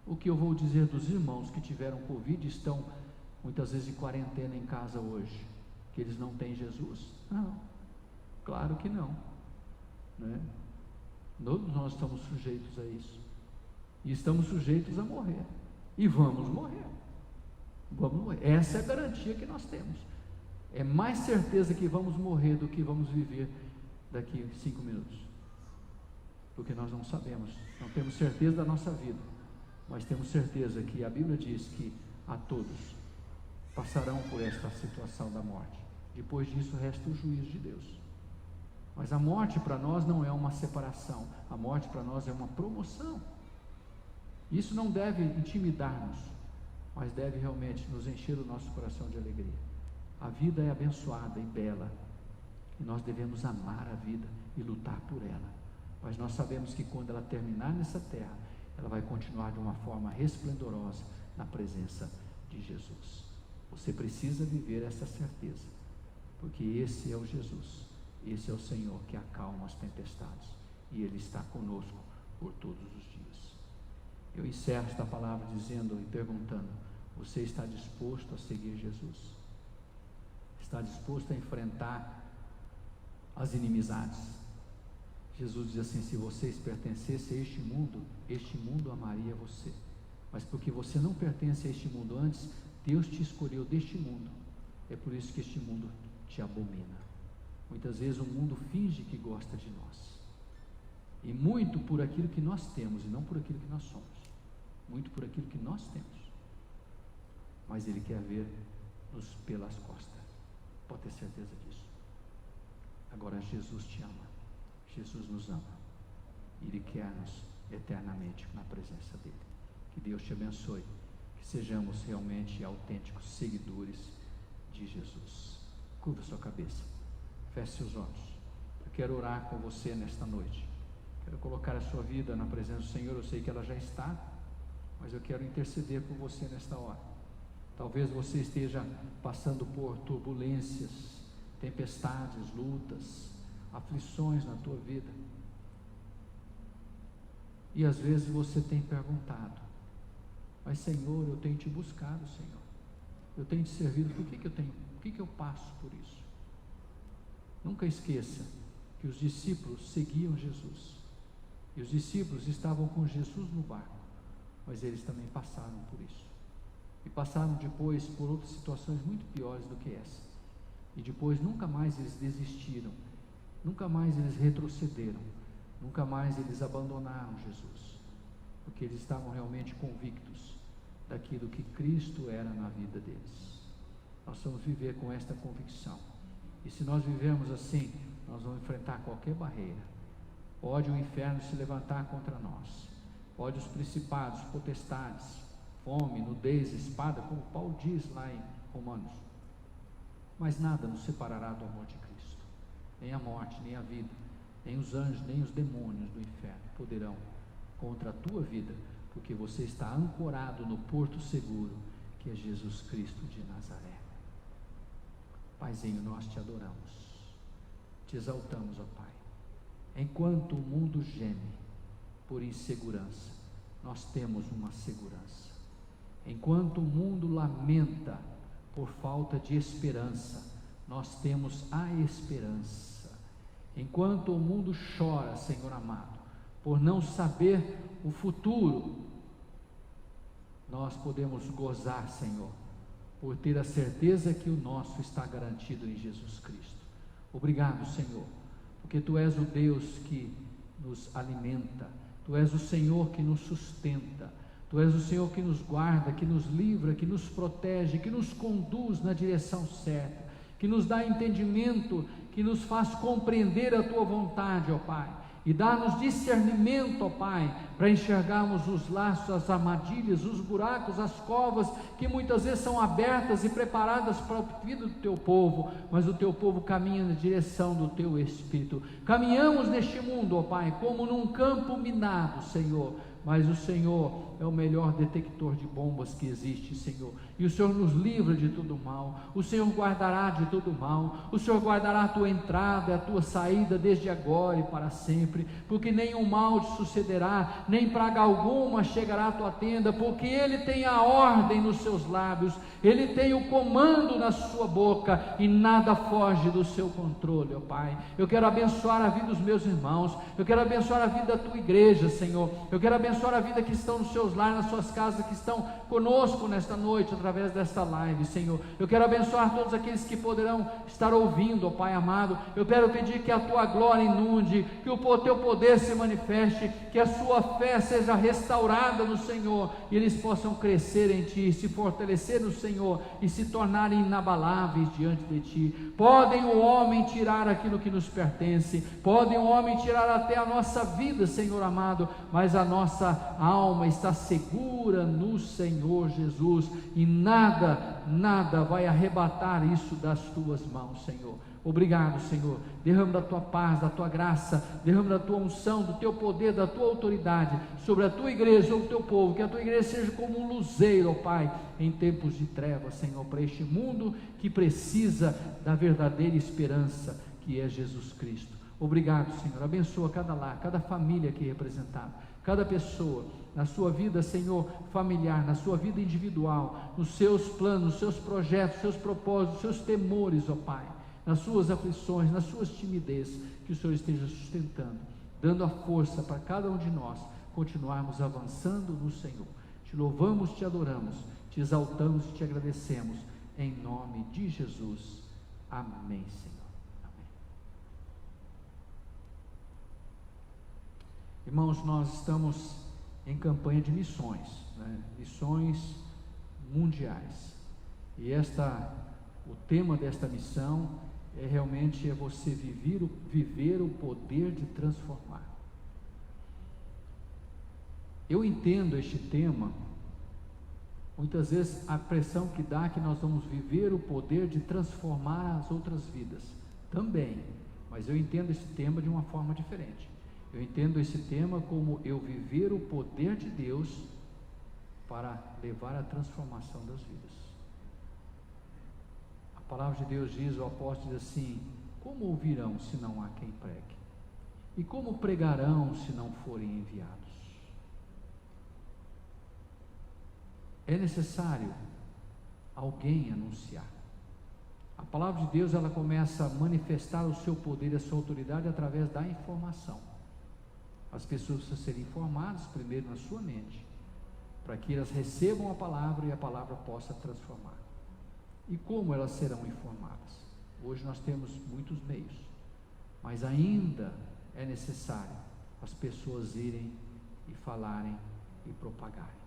O que eu vou dizer dos irmãos que tiveram Covid, estão muitas vezes em quarentena em casa hoje, que eles não têm Jesus? Não, claro que não, né? Todos nós estamos sujeitos a isso, e estamos sujeitos a morrer, e vamos morrer. Essa é a garantia que nós temos. É mais certeza que vamos morrer do que vamos viver daqui 5 minutos, porque nós não sabemos, não temos certeza da nossa vida, mas temos certeza que a Bíblia diz que a todos passarão por esta situação da morte. Depois disso resta o juízo de Deus. Mas a morte para nós não é uma separação, a morte para nós é uma promoção. Isso não deve intimidar-nos, mas deve realmente nos encher o nosso coração de alegria. A vida é abençoada e bela, e nós devemos amar a vida e lutar por ela, mas nós sabemos que quando ela terminar nessa terra, ela vai continuar de uma forma resplendorosa na presença de Jesus. Você precisa viver essa certeza, porque esse é o Jesus, esse é o Senhor que acalma as tempestades, e Ele está conosco por todos os dias. Eu encerro esta palavra dizendo e perguntando: você está disposto a seguir Jesus? Está disposto a enfrentar as inimizades? Jesus diz assim: se vocês pertencessem a este mundo amaria você, mas porque você não pertence a este mundo antes, Deus te escolheu deste mundo, é por isso que este mundo te abomina. Muitas vezes o mundo finge que gosta de nós, e muito por aquilo que nós temos e não por aquilo que nós somos, muito por aquilo que nós temos, mas ele quer ver-nos pelas costas, pode ter certeza disso. Agora Jesus te ama, Jesus nos ama, e Ele quer-nos eternamente na presença dEle. Que Deus te abençoe, que sejamos realmente autênticos seguidores de Jesus. Curva sua cabeça, feche seus olhos. Eu quero orar com você nesta noite, quero colocar a sua vida na presença do Senhor. Eu sei que ela já está, mas eu quero interceder por você nesta hora. Talvez você esteja passando por turbulências, tempestades, lutas, aflições na tua vida, e às vezes você tem perguntado: mas Senhor, eu tenho te buscado, Senhor, eu tenho te servido, por que eu passo por isso? Nunca esqueça que os discípulos seguiam Jesus, e os discípulos estavam com Jesus no barco, mas eles também passaram por isso, e passaram depois por outras situações muito piores do que essa, e depois nunca mais eles desistiram, nunca mais eles retrocederam, nunca mais eles abandonaram Jesus, porque eles estavam realmente convictos daquilo que Cristo era na vida deles. Nós vamos viver com esta convicção, e se nós vivermos assim, nós vamos enfrentar qualquer barreira. Pode o inferno se levantar contra nós, pode os principados, potestades, fome, nudez, espada, como Paulo diz lá em Romanos, mas nada nos separará do amor de Cristo. Nem a morte, nem a vida, nem os anjos, nem os demônios do inferno poderão contra a tua vida, porque você está ancorado no porto seguro, que é Jesus Cristo de Nazaré. Paizinho, nós te adoramos, te exaltamos, ó Pai. Enquanto o mundo geme por insegurança, nós temos uma segurança. Enquanto o mundo lamenta por falta de esperança, nós temos a esperança. Enquanto o mundo chora, Senhor amado, por não saber o futuro, nós podemos gozar, Senhor, por ter a certeza que o nosso está garantido em Jesus Cristo. Obrigado, Senhor, porque Tu és o Deus que nos alimenta, Tu és o Senhor que nos sustenta, Tu és o Senhor que nos guarda, que nos livra, que nos protege, que nos conduz na direção certa, que nos dá entendimento, que nos faz compreender a Tua vontade, ó Pai, e dá-nos discernimento, ó Pai, para enxergarmos os laços, as armadilhas, os buracos, as covas, que muitas vezes são abertas e preparadas para a vida do Teu povo, mas o Teu povo caminha na direção do Teu Espírito. Caminhamos neste mundo, ó Pai, como num campo minado, Senhor, mas o Senhor é o melhor detector de bombas que existe, Senhor, e o Senhor nos livra de todo mal, o Senhor guardará de todo mal, o Senhor guardará a tua entrada e a tua saída desde agora e para sempre, porque nenhum mal te sucederá, nem praga alguma chegará à tua tenda, porque Ele tem a ordem nos seus lábios, Ele tem o comando na sua boca, e nada foge do seu controle, ó Pai. Eu quero abençoar a vida dos meus irmãos, eu quero abençoar a vida da tua igreja, Senhor, eu quero abençoar a vida que estão nos seus lares, nas suas casas, que estão conosco nesta noite, através através desta live, Senhor. Eu quero abençoar todos aqueles que poderão estar ouvindo, ó Pai amado. Eu quero pedir que a Tua glória inunde, que o Teu poder se manifeste, que a sua fé seja restaurada no Senhor, e eles possam crescer em Ti, se fortalecer no Senhor e se tornarem inabaláveis diante de Ti. Podem o homem tirar aquilo que nos pertence, podem o homem tirar até a nossa vida, Senhor amado, mas a nossa alma está segura no Senhor Jesus, e nada vai arrebatar isso das Tuas mãos, Senhor. Obrigado, Senhor. Derrama da Tua paz, da Tua graça, derrama da Tua unção, do Teu poder, da Tua autoridade sobre a Tua igreja, sobre o Teu povo. Que a Tua igreja seja como um luzeiro, ó Pai, em tempos de trevas, Senhor, para este mundo que precisa da verdadeira esperança, que é Jesus Cristo. Obrigado, Senhor. Abençoa cada lar, cada família aqui representada, cada pessoa, na sua vida, Senhor, familiar, na sua vida individual, nos seus planos, nos seus projetos, nos seus propósitos, nos seus temores, ó Pai, nas suas aflições, nas suas timidez, que o Senhor esteja sustentando, dando a força para cada um de nós continuarmos avançando no Senhor. Te louvamos, te adoramos, te exaltamos e te agradecemos, em nome de Jesus. Amém, Senhor. Amém. Irmãos, nós estamos em campanha de missões, missões mundiais, e o tema desta missão realmente é você viver o poder de transformar. Eu entendo este tema, muitas vezes a pressão que dá é que nós vamos viver o poder de transformar as outras vidas, também, mas eu entendo esse tema de uma forma diferente. Eu entendo esse tema como eu viver o poder de Deus para levar a transformação das vidas. A palavra de Deus diz, o apóstolo diz assim: como ouvirão se não há quem pregue? E como pregarão se não forem enviados? É necessário alguém anunciar. A palavra de Deus, ela começa a manifestar o seu poder e a sua autoridade através da informação. As pessoas precisam ser informadas primeiro na sua mente, para que elas recebam a palavra e a palavra possa transformar. E como elas serão informadas? Hoje nós temos muitos meios, mas ainda é necessário as pessoas irem e falarem e propagarem.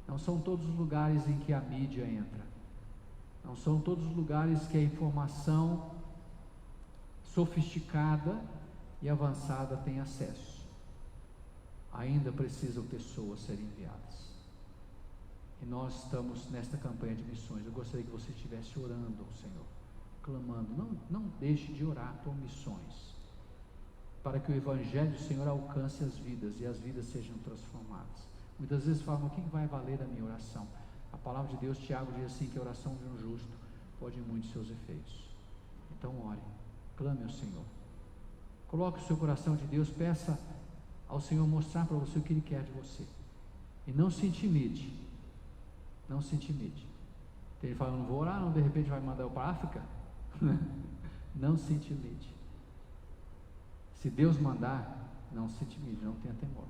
Não são todos os lugares em que a mídia entra, não são todos os lugares que a informação sofisticada e avançada tem acesso. Ainda precisam pessoas serem enviadas. E nós estamos nesta campanha de missões. Eu gostaria que você estivesse orando ao Senhor, clamando. Não deixe de orar por missões, para que o Evangelho do Senhor alcance as vidas e as vidas sejam transformadas. Muitas vezes falam: o que vai valer a minha oração? A palavra de Deus, Tiago diz assim, que a oração de um justo pode muito seus efeitos. Então ore, clame ao Senhor, coloque o seu coração de Deus, peça ao Senhor mostrar para você o que Ele quer de você, e não se intimide, não se intimide. Ele fala: não vou orar, não, de repente vai mandar eu para a África. Não se intimide. Se Deus mandar, não se intimide, não tenha temor.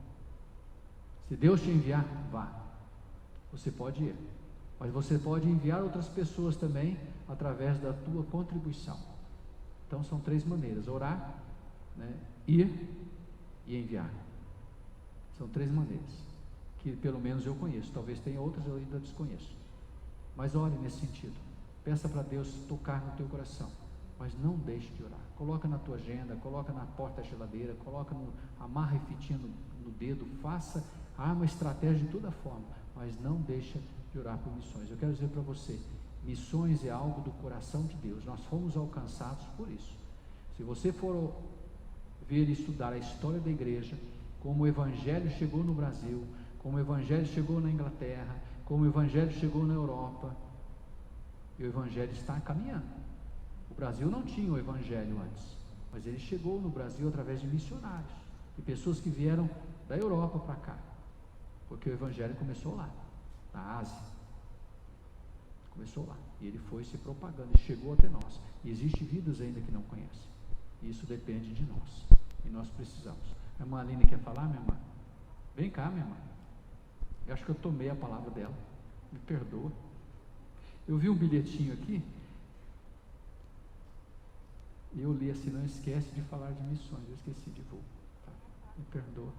Se Deus te enviar, vá. Você pode ir, mas você pode enviar outras pessoas também através da tua contribuição. Então são 3 maneiras: orar, ir e enviar. São 3 maneiras que pelo menos eu conheço. Talvez tenha outras, eu ainda desconheço, mas ore nesse sentido. Peça para Deus tocar no teu coração, mas não deixe de orar. Coloca na tua agenda, coloca na porta da geladeira, amarra e fitinha no dedo, arma estratégia de toda forma, mas não deixa de orar por missões. Eu quero dizer para você, missões é algo do coração de Deus. Nós fomos alcançados por isso. Se você for ver e estudar a história da igreja, como o Evangelho chegou no Brasil, como o Evangelho chegou na Inglaterra, como o Evangelho chegou na Europa, e o Evangelho está caminhando. O Brasil não tinha o Evangelho antes, mas ele chegou no Brasil através de missionários, de pessoas que vieram da Europa para cá, porque o Evangelho começou lá, na Ásia, começou lá, e ele foi se propagando, e chegou até nós, e existem vidas ainda que não conhecem, e isso depende de nós, e nós precisamos. A irmã Aline quer falar, minha irmã? Vem cá, minha irmã. Eu acho que eu tomei a palavra dela, me perdoa. Eu vi um bilhetinho aqui, e eu li assim: não esquece de falar de missões. Eu esqueci de voltar. Tá? Me perdoa.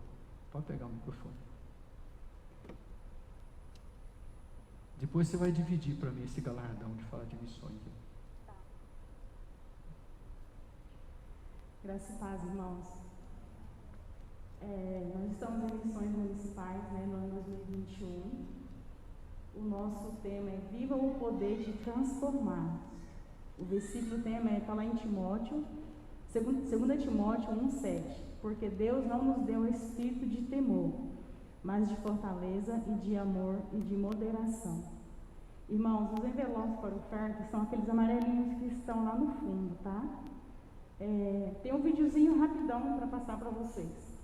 Pode pegar o microfone. Depois você vai dividir para mim esse galardão de falar de missões. Graças e paz, irmãos. Nós estamos em missões municipais, né, no ano 2021. O nosso tema é Viva o Poder de Transformar. O versículo tema está lá em Timóteo, 2 Timóteo 1,7. Porque Deus não nos deu espírito de temor, mas de fortaleza e de amor e de moderação. Irmãos, os envelopes para oferta são aqueles amarelinhos que estão lá no fundo, tá? Tem um videozinho rapidão para passar para vocês.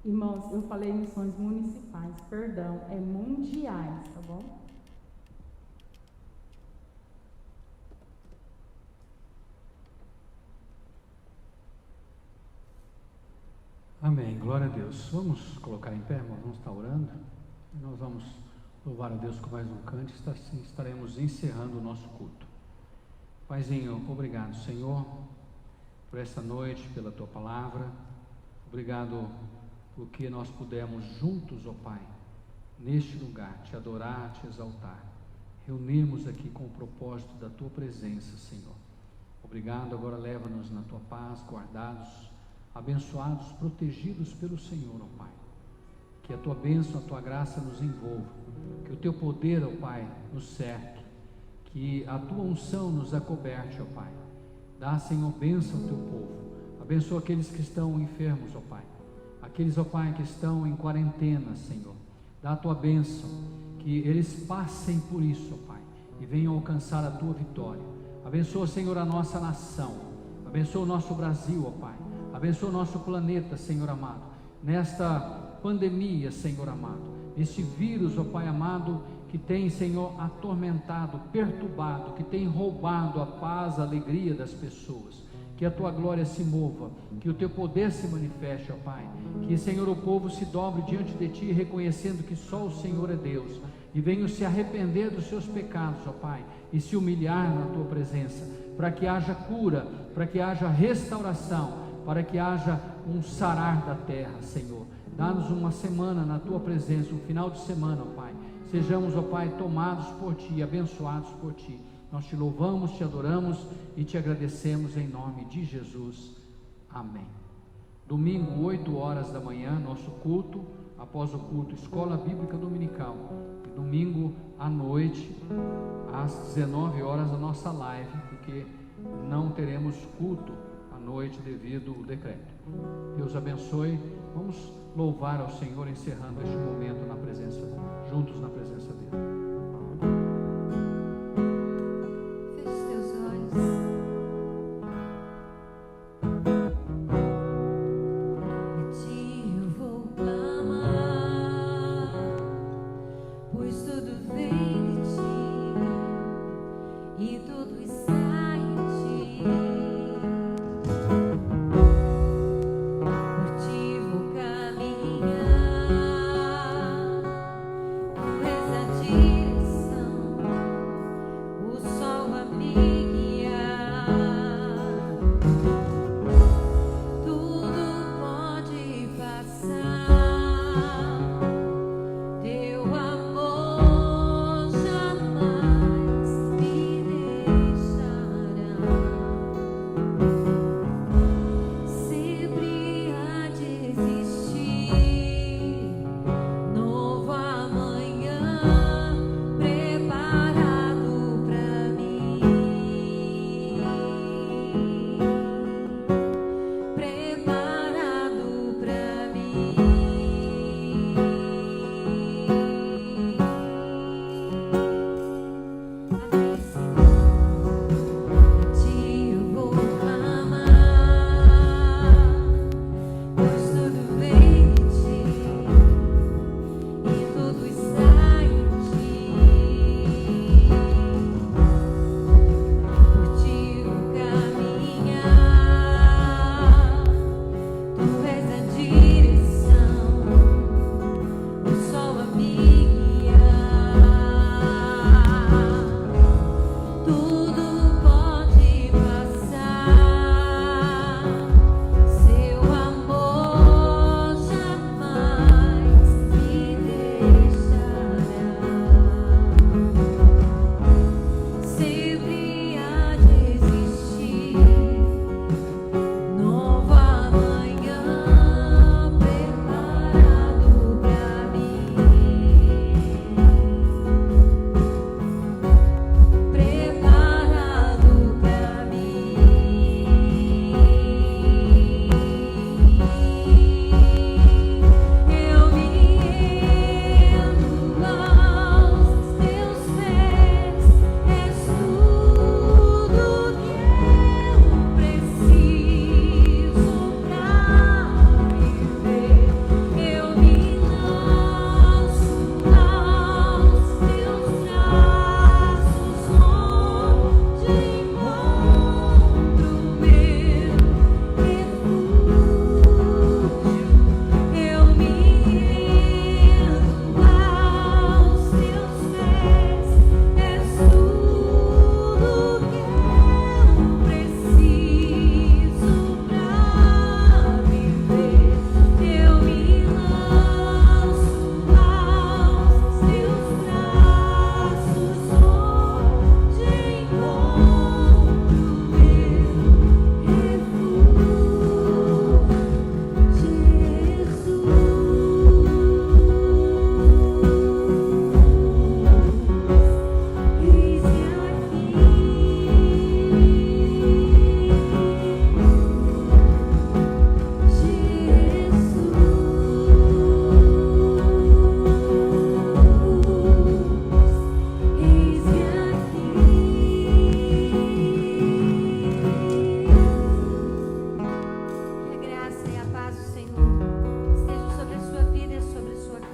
Irmãos, eu falei missões municipais, perdão, é mundiais, tá bom? Amém, glória a Deus. Vamos colocar em pé, irmãos, vamos estar orando. Nós vamos louvar a Deus com mais um canto, assim estaremos encerrando o nosso culto. Paizinho, obrigado, Senhor, por esta noite, pela Tua palavra. Obrigado porque nós pudemos juntos, ó Pai, neste lugar, Te adorar, Te exaltar. Reunirmos aqui com o propósito da Tua presença, Senhor. Obrigado, agora leva-nos na Tua paz, guardados, abençoados, protegidos pelo Senhor, ó Pai. Que a Tua bênção, a Tua graça nos envolva, que o Teu poder, ó Pai, nos cerque, que a Tua unção nos acoberte, ó Pai. Dá, Senhor, bênção ao Teu povo, abençoa aqueles que estão enfermos, ó Pai, aqueles, ó Pai, que estão em quarentena, Senhor. Dá a Tua bênção, que eles passem por isso, ó Pai, e venham alcançar a Tua vitória. Abençoa, Senhor, a nossa nação, abençoa o nosso Brasil, ó Pai. Abençoa o nosso planeta, Senhor amado, nesta pandemia, Senhor amado, esse vírus, ó Pai amado, que tem, Senhor, atormentado, perturbado, que tem roubado a paz, a alegria das pessoas. Que a Tua glória se mova, que o Teu poder se manifeste, ó Pai, que, Senhor, o povo se dobre diante de Ti, reconhecendo que só o Senhor é Deus, e venham se arrepender dos seus pecados, ó Pai, e se humilhar na Tua presença, para que haja cura, para que haja restauração, para que haja um sarar da terra, Senhor. Dá-nos uma semana na Tua presença, um final de semana, ó Pai. Sejamos, ó Pai, tomados por Ti, abençoados por Ti. Nós Te louvamos, Te adoramos e Te agradecemos em nome de Jesus. Amém. Domingo, 8 horas da manhã, nosso culto. Após o culto, Escola Bíblica Dominical. E domingo à noite, às 19 horas, a nossa live, porque não teremos culto noite devido ao decreto. Deus abençoe. Vamos louvar ao Senhor encerrando este momento na presença, juntos na presença dele.